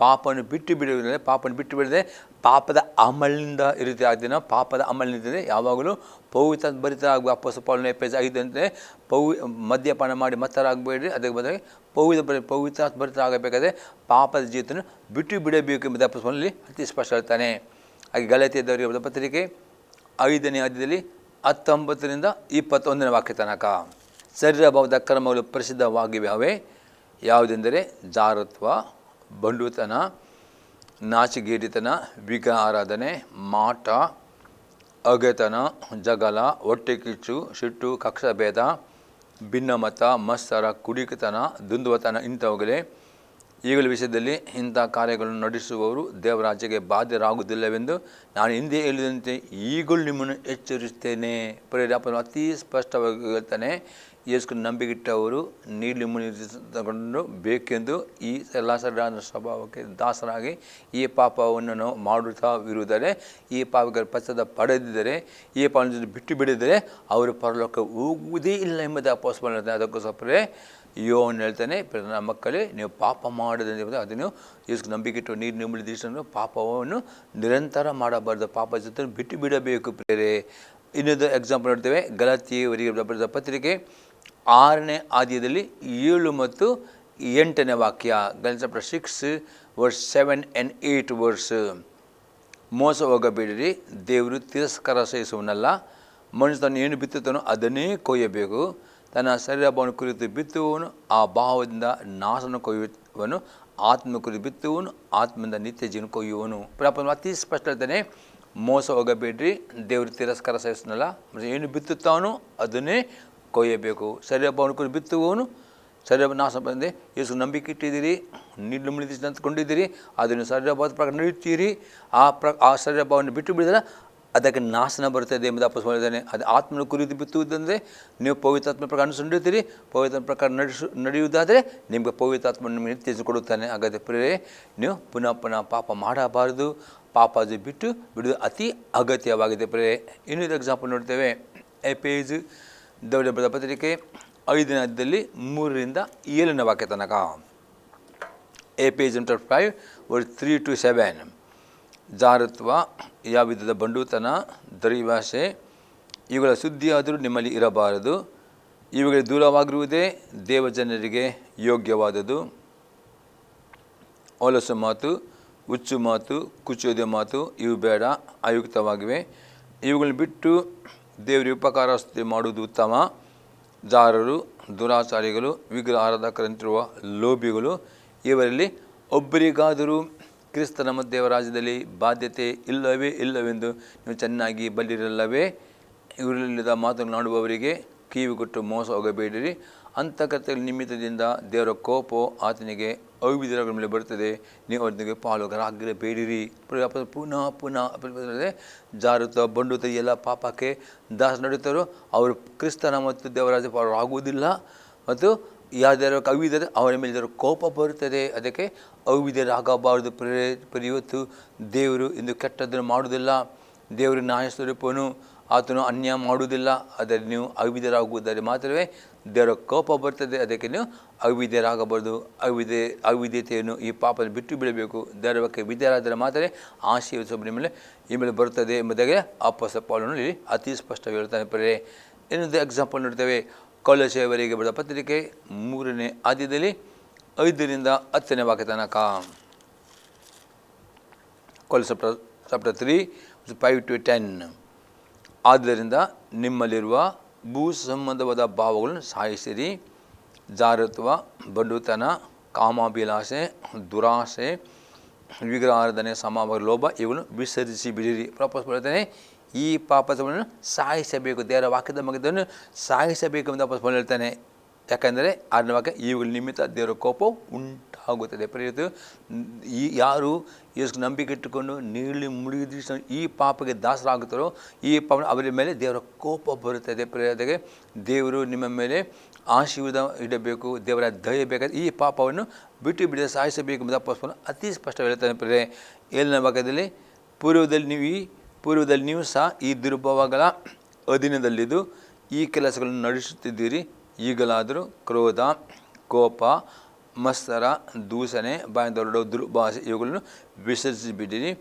ಪಾಪವನ್ನು ಬಿಟ್ಟು ಬಿಡದೆ ಪಾಪದ ಅಮಲಿನಿಂದ ಇರುತ್ತೆ. ಆಗ್ತದೆ ನಾವು ಪಾಪದ ಅಮಲಿನಿಂದ ಯಾವಾಗಲೂ ಪವಿತ್ರ ಭರಿತ ಆಗಬೇಕು. ಅಪೊಸ್ತಲನ ಪೇಜ್ 5 ಅಂತೆ, ಮದ್ಯಪಾನ ಮಾಡಿ ಮತ್ತರಾಗಬೇಡ್ರಿ, ಅದಕ್ಕೆ ಬದಲಾಗಿ ಪವಿತ್ರ ಭರಿತ ಆಗಬೇಕಾದ್ರೆ ಪಾಪದ ಜೀವಿತವನ್ನು ಬಿಟ್ಟು ಬಿಡಬೇಕು ಎಂಬುದು ಅಪೊಸ್ತಲನಲ್ಲಿ ಅತಿ ಸ್ಪಷ್ಟ ಹೇಳ್ತಾನೆ. ಹಾಗೆ ಗಲಾತ್ಯದವರಿಗೆ ಬರೆದ ಪತ್ರಿಕೆ 5ನೇ ಅಧ್ಯಾಯದಲ್ಲಿ 19ರಿಂದ 21ನೇ ವಾಕ್ಯ ತನಕ, ಶರೀರ ಭಾವದ ಕರ್ಮಗಳು ಪ್ರಸಿದ್ಧವಾಗಿವೆ. ಅವೇ ಯಾವುದೆಂದರೆ ಜಾರತ್ವ, ಬಂಡುತನ, ನಾಚಿಗೇಡಿತನ, ವಿಗ್ರಹ ಆರಾಧನೆ, ಮಾಟ, ಅಗೆತನ, ಜಗಳ, ಹೊಟ್ಟೆ ಕಿಚ್ಚು, ಸಿಟ್ಟು, ಕಕ್ಷಾಭೇದ, ಭಿನ್ನಮತ, ಮತ್ಸರ, ಕುಡಿಕತನ, ದುಂದುವತನ ಇಂಥವುಗಳೇ. ಈಗಲ ವಿಷಯದಲ್ಲಿ ಇಂಥ ಕಾರ್ಯಗಳನ್ನು ನಡೆಸುವವರು ದೇವರಾಜ್ಯಕ್ಕೆ ಬಾಧ್ಯರಾಗುವುದಿಲ್ಲವೆಂದು ನಾನು ಹಿಂದೆ ಹೇಳಿದಂತೆ ಈಗಲೂ ನಿಮ್ಮನ್ನು ಎಚ್ಚರಿಸುತ್ತೇನೆ. ಅತಿ ಸ್ಪಷ್ಟವಾಗಿ ಹೇಳ್ತಾನೆ, ಯೇಸು ನಂಬಿಗಿಟ್ಟವರು ನಿಮ್ಮನ್ನು ಬೇಕೆಂದು ಈ ಎಲ್ಲ ಸರಿಯಾದ ಸ್ವಭಾವಕ್ಕೆ ದಾಸರಾಗಿ ಈ ಪಾಪವನ್ನು ನಾವು ಮಾಡುತ್ತಾವಿರುವುದರೆ, ಈ ಪಾಪಗಳ ಪಶ್ಚಾತ್ತಾಪ ಪಡೆದಿದ್ದರೆ, ಈ ಪಾಪವನ್ನು ಬಿಟ್ಟು ಬಿಡಿದರೆ ಅವರು ಪರಲೋಕ ಹೋಗುವುದೇ ಇಲ್ಲ ಎಂಬುದು ಅಪೊಸ್ತಲನು ಹೇಳ್ತಾನೆ. ಅದಕ್ಕೋಸ್ಕರ ಯೋಹನ ಹೇಳ್ತಾನೆ, ನನ್ನ ಮಕ್ಕಳೇ, ನೀವು ಪಾಪ ಮಾಡದಂತೆ ಅದನ್ನು ಯೇಸು ನಂಬಿಕೆಟ್ಟು ನಿಮ್ಮಲ್ಲಿ ದೃಷ್ಟಿಯನ್ನು ಪಾಪವನ್ನು ನಿರಂತರ ಮಾಡಬಾರ್ದು, ಪಾಪ ಜೊತೆ ಬಿಟ್ಟು ಬಿಡಬೇಕು. ಪ್ರೇರೆ, ಇನ್ನೊಂದು ಎಕ್ಸಾಂಪಲ್ ನೋಡ್ತೇವೆ. ಗಲಾತ್ಯರಿಗೆ ಬರೆದ ಪತ್ರಿಕೆ 6ನೇ ಅಧ್ಯಾಯದಲ್ಲಿ 7 ಮತ್ತು 8ನೇ ವಾಕ್ಯ. Chapter 6 verse 7 and 8 verse. ಮೋಸ ಹೋಗಬೇಡಿರಿ, ದೇವರು ತಿರಸ್ಕಾರ ಸಹಿಸುವನಲ್ಲ. ಮನುಷ್ಯನು ಏನು ಬಿತ್ತುತ್ತಾನೋ ಅದನ್ನೇ ಕೊಯ್ಯಬೇಕು. ತನ್ನ ಶರೀರ ಭಾವನ ಕುರಿತು ಬಿತ್ತುವವನು ಆ ಭಾವದಿಂದ ನಾಶನ ಕೊಯ್ಯುವನು, ಆತ್ಮ ಕುರಿತು ಬಿತ್ತುವನು ಆತ್ಮದಿಂದ ನಿತ್ಯ ಜೀವನ ಕೊಯ್ಯುವನು. ಅತಿ ಸ್ಪಷ್ಟ ಹೇಳ್ತಾನೆ, ಮೋಸ ಹೋಗಬೇಡ್ರಿ, ದೇವರು ತಿರಸ್ಕಾರ ಸಹಿಸುವನಲ್ಲ. ಏನು ಬಿತ್ತುತ್ತಾನೋ ಅದನ್ನೇ ಕೊಯ್ಯಬೇಕು. ಶರೀರ ಭಾವನ ಕುರಿತು ಬಿತ್ತುವವನು ಶರೀರ ನಾಶ ಬಂದೆ ಯೇಸು ನಂಬಿಕೆ ಇಟ್ಟಿದ್ದೀರಿ, ನಿಲ್ಲಿಸಿ ಅಂದ್ಕೊಂಡಿದ್ದೀರಿ, ಅದನ್ನು ಶರೀರ ಭಾವದ ಪ್ರಕಾರ ನಡೆಯುತ್ತೀರಿ. ಆ ಶರೀರ ಭಾವವನ್ನು ಬಿಟ್ಟು ಬಿಡಿದ್ರೆ ಅದಕ್ಕೆ ನಾಶನ ಬರ್ತದೆ ಎಂಬುದು ಅಪೊಸ್ತಲನು ಹೇಳಿದ್ದಾನೆ. ಅದು ಆತ್ಮನ ಕುರಿತು ಬಿತ್ತುವುದಂದರೆ ನೀವು ಪವಿತ್ರಾತ್ಮ ಪ್ರಕಾರ ಅನುಸರಿಸುತ್ತೀರಿ, ಪವಿತ್ರ ಪ್ರಕಾರ ನಡೆಯುವುದಾದರೆ ನಿಮಗೆ ಪವಿತ್ರಾತ್ಮ ನಿಮಗೆ ನಿತ್ಯ ಕೊಡುತ್ತಾನೆ. ಹಾಗಾದರೆ ಪ್ರಿಯರೇ, ನೀವು ಪುನಃ ಪಾಪ ಮಾಡಬಾರದು. ಪಾಪ ಅದು ಬಿಡುವುದು ಅತಿ ಅಗತ್ಯವಾಗಿದೆ ಪ್ರಿಯರೇ. ಇನ್ನೊಂದು ಎಕ್ಸಾಂಪಲ್ ನೋಡ್ತೇವೆ. ಎಫೆಸ ದೇವರ ಬರೆದ ಪತ್ರಿಕೆ 5ನೇ ಅಧ್ಯಾಯದಲ್ಲಿ 3-7 ವಾಕ್ಯ ತನಕ. ಎಫೆಸ 5:3-7. ಜಾರತ್ವ, ಯಾವ ವಿಧದ ಬಂಡುತನ, ದೈವಾಸೆ ಇವುಗಳ ಸುದ್ದಿಯಾದರೂ ನಿಮ್ಮಲ್ಲಿ ಇರಬಾರದು. ಇವುಗಳಿಗೆ ದೂರವಾಗಿರುವುದೇ ದೇವಜನರಿಗೆ ಯೋಗ್ಯವಾದದ್ದು. ಹೊಲಸು ಮಾತು, ಹುಚ್ಚು ಮಾತು, ಕುಚೋದ್ಯ ಮಾತು ಇವು ಬೇಡ, ಅಯುಕ್ತವಾಗಿವೆ. ಇವುಗಳನ್ನು ಬಿಟ್ಟು ದೇವರಿಗೆ ಉಪಕಾರಸ್ತುತಿ ಮಾಡುವುದು ಉತ್ತಮ. ಜಾರರು, ದುರಾಚಾರಿಗಳು, ವಿಗ್ರಹ ಆರಾಧಕರಂತಿರುವ ಲೋಭಿಗಳು ಇವರಲ್ಲಿ ಒಬ್ಬರಿಗಾದರೂ ಕ್ರಿಸ್ತನ ಮತ್ತು ದೇವರಾಜ್ಯದಲ್ಲಿ ಬಾಧ್ಯತೆ ಇಲ್ಲವೆಂದು ನೀವು ಚೆನ್ನಾಗಿ ಬಲ್ಲಿರಲ್ಲವೇ? ಇವರಲ್ಲಿದ್ದ ಮಾತನಾಡುವವರಿಗೆ ಕಿವಿಗೊಟ್ಟು ಮೋಸ ಹೋಗಬೇಡಿರಿ. ಅಂತಃಕೃತ್ಯಗಳ ನಿಮಿತ್ತದಿಂದ ದೇವರ ಕೋಪವು ಆತನಿಗೆ ಅವಿಧೇಯರ ಮೇಲೆ ಬರುತ್ತದೆ. ನೀವು ಅವನಿಗೆ ಪಾಲುಗಾರರಾಗಿರಬೇಡಿರಿ. ಪುನಃ ಜಾರುತ್ತ ಬಂಡುತ್ತ ಎಲ್ಲ ಪಾಪಕ್ಕೆ ದಾಸ ನಡೆಯುತ್ತಾರೋ ಅವರು ಕ್ರಿಸ್ತನ ಮತ್ತು ದೇವರಾಜ್ಯ ಪಾಲುಗಾರರಾಗುವುದಿಲ್ಲ. ಮತ್ತು ಯಾವ್ದಾರು ಅವಿಧೇಯರು ಅವರ ಮೇಲೆ ದೇವರ ಕೋಪ ಬರುತ್ತದೆ. ಅದಕ್ಕೆ ಅವಿಧೇಯರಾಗಬಾರದು. ಇವತ್ತು ದೇವರು ಇಂದು ಕೆಟ್ಟದ್ದನ್ನು ಮಾಡುವುದಿಲ್ಲ. ದೇವರು ನ್ಯಾಯಸ್ವರೂಪನು, ಆತನು ಅನ್ಯಾಯ ಮಾಡುವುದಿಲ್ಲ. ಆದರೆ ನೀವು ಅವಿಧೇಯರಾಗುವುದಾದರೆ ಮಾತ್ರವೇ ದೇವರ ಕೋಪ ಬರ್ತದೆ. ಅದಕ್ಕೆ ನೀವು ಅವಿಧೇಯರಾಗಬಾರ್ದು. ಅವಿಧೇಯತೆಯನ್ನು, ಈ ಪಾಪವನ್ನು ಬಿಟ್ಟು ಬಿಡಬೇಕು. ದೇವರ ಬಗ್ಗೆ ವಿಧೇಯರಾದರೆ ಮಾತ್ರ ಆಶೀರ್ವಾದ ನಿಮ್ಮ ಮೇಲೆ ಬರುತ್ತದೆ ಎಂಬುದಾಗಿ ಅಪೊಸ್ತಲ ಪೌಲನು ಇಲ್ಲಿ ಅತಿ ಸ್ಪಷ್ಟವಾಗಿ ಹೇಳ್ತಾನೆ. ಪ್ರಿಯರೇ, ಇನ್ನೊಂದು ಎಕ್ಸಾಂಪಲ್ ನೋಡ್ತೇವೆ. ಕೊಲೊಸ್ಸೆಯವರಿಗೆ ಬರೆದ ಪತ್ರಿಕೆ 3ನೇ ಅಧ್ಯಾಯದಲ್ಲಿ 5-10 ವಾಕ್ಯ ತನಕ. ಕೊಲೊಸ್ಸೆ ಚಾಪ್ಟರ್ 3:5-10. ಆದ್ದರಿಂದ ನಿಮ್ಮಲ್ಲಿರುವ ಭೂ ಸಂಬಂಧವಾದ ಭಾವಗಳನ್ನು ಸಾಯಿಸಿರಿ. ಜಾರತ್ವ, ಬಂಡುತನ, ಕಾಮಾಭಿಲಾಷೆ, ದುರಾಸೆ, ವಿಗ್ರಹಾರಾಧನೆ, ಸಮಾವ, ಲೋಭ ಇವುಗಳನ್ನು ವಿಸರ್ಜಿಸಿ ಬಿಡಿರಿ. ಪ್ರಪೋಸ್ ಹೇಳ್ತಾನೆ, ಈ ಪಾಪವನ್ನು ಸಾಯಿಸಬೇಕು. ದೇವರ ವಾಕ್ಯದ ಮಗದನ್ನು ಸಾಯಿಸಬೇಕು ಎಂದು ಅಪೊಸ್ತಲನು ಹೇಳ್ತಾನೆ. ಯಾಕಂದರೆ 6ನೇ ವಾಕ್ಯ, ಇವುಗಳ ನಿಮಿತ್ತ ದೇವರ ಕೋಪ ಉಂಟಾಗುತ್ತದೆ. ಪ್ರಿಯರು, ಯಾರು ಯೇಸು ನಂಬಿಕೆ ಇಟ್ಟುಕೊಂಡು ನೀಳಿ ಮುಳುಗಿದ ಈ ಪಾಪಕ್ಕೆ ದಾಸರಾಗುತ್ತಾರೋ ಈ ಪಾಪ ಅವರ ಮೇಲೆ ದೇವರ ಕೋಪ ಬರುತ್ತದೆ. ಪ್ರಿಯರಿಗೆ, ದೇವರು ನಿಮ್ಮ ಮೇಲೆ ಆಶೀರ್ವಾದ ಇಡಬೇಕು, ದೇವರ ದಯೆ ಬೇಕಾದ ಈ ಪಾಪವನ್ನು ಬಿಡದೆ ಸಾಯಿಸಬೇಕು ಎಂಬುದು ಅಪೊಸ್ತಲನು ಅತಿ ಸ್ಪಷ್ಟವಾಗಿ ಹೇಳ್ತಾನೆ. ಪ್ರಿಯರೇ, 7ನೇ ವಾಕ್ಯದಲ್ಲಿ ಪೂರ್ವದಲ್ಲಿ ನೀವು ಸಹ ಈ ದುರ್ಭವಗಳ ಅಧೀನದಲ್ಲಿದ್ದು ಈ ಕೆಲಸಗಳನ್ನು ನಡೆಸುತ್ತಿದ್ದೀರಿ. ಈಗಲಾದರೂ ಕ್ರೋಧ, ಕೋಪ, ಮತ್ಸರ, ದೂಷಣೆ, ಬಾಯಿಂದ ಹೊರಡುವ ದುರ್ಭಾಷೆ ಇವುಗಳನ್ನು ವಿಸರ್ಜಿಸಿಬಿಡಿರಿ.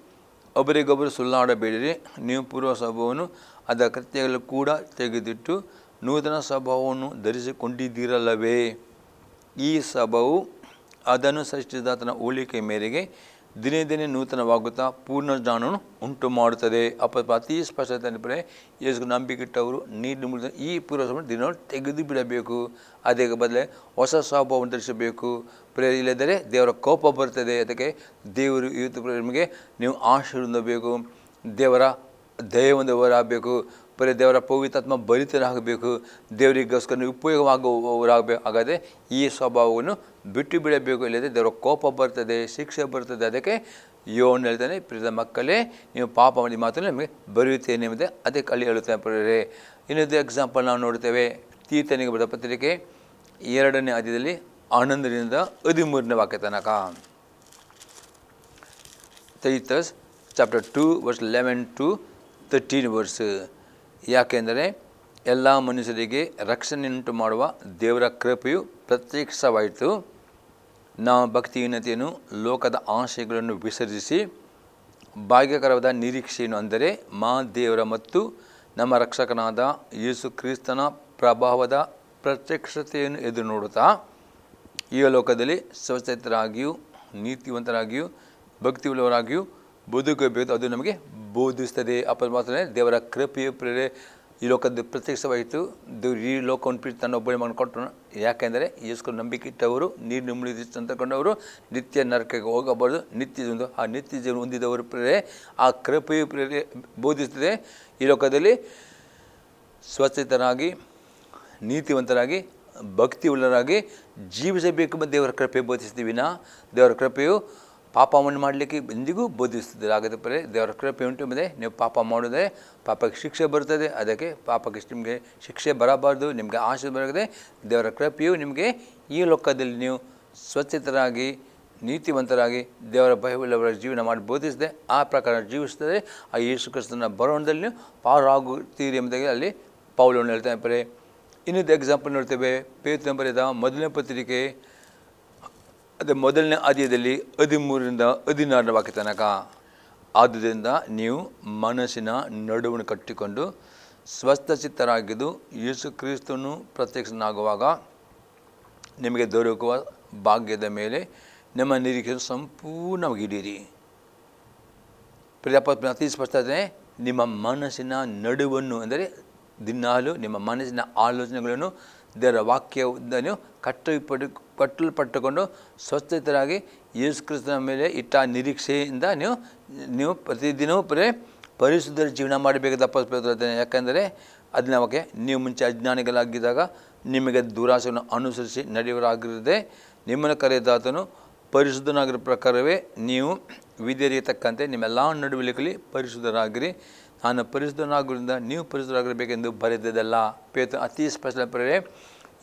ಒಬ್ಬರಿಗೊಬ್ಬರು ಸುಳ್ಳಾಡಬೇಡಿರಿ. ನೀವು ಪೂರ್ವ ಸ್ವಭಾವವನ್ನು ಅದರ ಕೃತ್ಯಗಳು ಕೂಡ ತೆಗೆದಿಟ್ಟು ನೂತನ ಸ್ವಭಾವವನ್ನು ಧರಿಸಿಕೊಂಡಿದ್ದೀರಲ್ಲವೇ? ಈ ಸ್ವಭಾವವು ಅದನ್ನು ಸೃಷ್ಟಿಸಿದಾತನ ಹೋಲಿಕೆ ಮೇರೆಗೆ ದಿನೇ ದಿನೇ ನೂತನವಾಗುತ್ತಾ ಪೂರ್ಣ ಜ್ಞಾನವನ್ನು ಉಂಟು ಮಾಡುತ್ತದೆ. ಅತಿ ಸ್ಪಷ್ಟತೆ, ಯೇಸು ನಂಬಿಕೆಟ್ಟವರು ನೀರು ಮುಳಿದ ಈ ಪೂರ್ವ ಸ್ವಭಾವವನ್ನು ದಿನ ತೆಗೆದು ಬಿಡಬೇಕು. ಅದೇ ಬದಲೇ ಹೊಸ ಸ್ವಭಾವವನ್ನು ಧರಿಸಬೇಕು. ಇಲ್ಲದರೆ ದೇವರ ಕೋಪ ಬರ್ತದೆ. ಅದಕ್ಕೆ ದೇವರು ಇವತ್ತು ನಿಮಗೆ ನೀವು ಆಶೀರ್ವದಿಸಬೇಕು, ದೇವರ ದಯೆ ಹೊಂದುವವರಾಗಬೇಕು. ದೇವರ ಪವಿತ್ರಾತ್ಮ ಭರಿತರಾಗಬೇಕು, ದೇವರಿಗೋಸ್ಕರ ಉಪಯೋಗವಾಗುವವರಾಗಬೇಕು. ಹಾಗಾದರೆ ಈ ಸ್ವಭಾವವನ್ನು ಬಿಟ್ಟು ಬಿಡಬೇಕು. ಇಲ್ಲದೆ ದೇವರ ಕೋಪ ಬರ್ತದೆ, ಶಿಕ್ಷೆ ಬರ್ತದೆ. ಅದಕ್ಕೆ ಯೋನ್ ಹೇಳ್ತಾನೆ, ಪ್ರಿಯದ ಮಕ್ಕಳೇ, ನೀವು ಪಾಪ ಮಾಡಿ ಮಾತ್ರ ನಿಮಗೆ ಬರೆಯುತ್ತೇನೆ ಎಂಬುದೇ ಅದಕ್ಕೆ ಅಲ್ಲಿ ಹೇಳುತ್ತೇನೆ. ಪ್ರಿಯರೇ, ಇನ್ನೊಂದು ಎಕ್ಸಾಂಪಲ್ ನಾವು ನೋಡ್ತೇವೆ. ತೀತನಿಗೆ ಬರೆದ ಪತ್ರಿಕೆ 2ನೇ ಅಧ್ಯಾಯದಲ್ಲಿ 11-13 ವಾಕ್ಯ ತನಕ. Titus chapter 2:11-13. ಯಾಕೆಂದರೆ ಎಲ್ಲ ಮನುಷ್ಯರಿಗೆ ರಕ್ಷಣೆಯುಂಟು ಮಾಡುವ ದೇವರ ಕೃಪೆಯು ಪ್ರತ್ಯಕ್ಷವಾಯಿತು. ನಾವು ಭಕ್ತಿಹೀನತೆಯನ್ನು, ಲೋಕದ ಆಶಯಗಳನ್ನು ವಿಸರ್ಜಿಸಿ ಭಾಗ್ಯಕರವಾದ ನಿರೀಕ್ಷೆಯನ್ನು, ಅಂದರೆ ದೇವರ ಮತ್ತು ನಮ್ಮ ರಕ್ಷಕನಾದ ಯೇಸು ಕ್ರಿಸ್ತನ ಪ್ರಭಾವದ ಪ್ರತ್ಯಕ್ಷತೆಯನ್ನು ಎದುರು ನೋಡುತ್ತಾ ಈ ಲೋಕದಲ್ಲಿ ಸ್ವಚ್ಛತರಾಗಿಯೂ ನೀತಿವಂತರಾಗಿಯೂ ಭಕ್ತಿಯುಳ್ಳವರಾಗಿಯೂ ಬದುಕಬೇಕು. ಅದು ನಮಗೆ ಬೋಧಿಸ್ತದೆ. ಮಾತ್ರ ದೇವರ ಕೃಪೆಯು ಪ್ರೇರೆ ಈ ಲೋಕದ ಪ್ರತ್ಯಕ್ಷವಾಯಿತು. ದೇವರು ಈ ಲೋಕವನ್ನು ಪ್ರೀತಿ ತನ್ನ ಒಬ್ಬನೇ ಮಗನ ಕೊಟ್ಟರು. ಯಾಕೆಂದರೆ ಯೇಸು ನಂಬಿಕೆ ಇಟ್ಟವರು, ನೀರು ಮುಳುಗಿ ಅಂತಕೊಂಡವರು ನಿತ್ಯ ನರಕಕ್ಕೆ ಹೋಗಬಾರ್ದು, ಆ ನಿತ್ಯ ಜೀವನ ಹೊಂದಿದವರು ಪ್ರೇರೆ ಆ ಕೃಪೆಯು ಪ್ರೇರೆ ಬೋಧಿಸ್ತದೆ. ಈ ಲೋಕದಲ್ಲಿ ಸ್ವಚ್ಛತರಾಗಿ, ನೀತಿವಂತರಾಗಿ, ಭಕ್ತಿ ಉಳ್ಳರಾಗಿ ಜೀವಿಸಬೇಕೆಂಬ ದೇವರ ಕೃಪೆ ಬೋಧಿಸ್ತೀವಿ. ದೇವರ ಕೃಪೆಯು ಪಾಪವನ್ನು ಮಾಡಲಿಕ್ಕೆ ಎಂದಿಗೂ ಬೋಧಿಸ್ತಿದ್ದಿಲ್ಲ. ಹಾಗಾದರೆ ಪ್ರಿಯರೇ, ದೇವರ ಕೃಪೆ ಉಂಟು ಎಂಬುದೇ, ನೀವು ಪಾಪ ಮಾಡಿದರೆ ಪಾಪಕ್ಕೆ ಶಿಕ್ಷೆ ಬರ್ತದೆ. ಅದಕ್ಕೆ ಪಾಪಕ್ಕೆ ನಿಮಗೆ ಶಿಕ್ಷೆ ಬರಬಾರ್ದು, ನಿಮಗೆ ಆಶೆ ಬರದೆ ದೇವರ ಕೃಪೆಯು ನಿಮಗೆ ಈ ಲೋಕದಲ್ಲಿ ನೀವು ಸ್ವಚ್ಛತರಾಗಿ ನೀತಿವಂತರಾಗಿ ದೇವರ ಭಯವುಳ್ಳವರ ಜೀವನ ಮಾಡಿ ಬೋಧಿಸಿದೆ ಆ ಪ್ರಕಾರ ಜೀವಿಸ್ತದೆ. ಆ ಯೇಸು ಕ್ರಿಸ್ತನ ಬರೋಣದಲ್ಲಿ ನೀವು ಪಾರಾಗುತ್ತೀರಿ ಎಂಬುದಾಗಿ ಅಲ್ಲಿ ಪೌಲನು ಹೇಳ್ತಾನೆ. ಪ್ರಿಯರೇ, ಇನ್ನೊಂದು ಎಕ್ಸಾಂಪಲ್ ನೋಡ್ತೇವೆ. ಪೇತ್ರನು ಬರೆದ ಮೊದಲನೇ ಪತ್ರಿಕೆ ಅದೇ ಮೊದಲನೇ ಅಧ್ಯಾಯದಲ್ಲಿ 13ರಿಂದ 16 ವಾಕ್ಯ ತನಕ. ಆದುದರಿಂದ ನೀವು ಮನಸ್ಸಿನ ನಡುವನ್ನು ಕಟ್ಟಿಕೊಂಡು ಸ್ವಸ್ಥಚಿತ್ತರಾಗಿದ್ದು ಯೇಸು ಕ್ರಿಸ್ತನು ಪ್ರತ್ಯಕ್ಷನಾಗುವಾಗ ನಿಮಗೆ ದೊರಕುವ ಭಾಗ್ಯದ ಮೇಲೆ ನಿಮ್ಮ ನಿರೀಕ್ಷೆ ಸಂಪೂರ್ಣವಾಗಿ ಇಡೀರಿ. ಅತಿ ಸ್ಪಷ್ಟತೆ, ನಿಮ್ಮ ಮನಸ್ಸಿನ ನಡುವನ್ನು ಅಂದರೆ ದಿನಾಲು ನಿಮ್ಮ ಮನಸ್ಸಿನ ಆಲೋಚನೆಗಳನ್ನು ದೇವರ ವಾಕ್ಯವನ್ನು ಕಟ್ಟಲ್ಪಟ್ಟುಕೊಂಡು ಸ್ವಸ್ಥರಾಗಿ ಯೇಸು ಕ್ರಿಸ್ತನ ಮೇಲೆ ಇಟ್ಟ ನಿರೀಕ್ಷೆಯಿಂದ ನೀವು ಪ್ರತಿದಿನವೂ ಪರಿಶುದ್ಧ ಜೀವನ ಮಾಡಬೇಕು. ತಪ್ಪಿಸ್ತೇನೆ. ಯಾಕೆಂದರೆ ಅದನ್ನ ಬಗ್ಗೆ ನೀವು ಮುಂಚೆ ಅಜ್ಞಾನಿಗಳಾಗಿದ್ದಾಗ ನಿಮಗೆ ದುರಾಸೆಯನ್ನು ಅನುಸರಿಸಿ ನಡೆಯುವರಾಗಿರದೆ ನಿಮ್ಮನ್ನು ಕರೆದಾತನು ಪರಿಶುದ್ಧನಾಗಿರೋ ಪ್ರಕಾರವೇ ನೀವು ವಿಧಿಯರಿಗೆ ತಕ್ಕಂತೆ ನಿಮ್ಮೆಲ್ಲ ನಡವಳಿಕೆಯಲ್ಲಿ ಪರಿಶುದ್ಧರಾಗಿರಿ. ನಾನು ಪರಿಶುದ್ಧನಾಗಿರೋದ್ರಿಂದ ನೀವು ಪರಿಶುದ್ಧರಾಗಿರಬೇಕೆಂದು ಬರೆದದಲ್ಲ. ಪೇತ್ರ ಅತಿ ಸ್ಪಷ್ಟ ಪ್ರೇರೆ,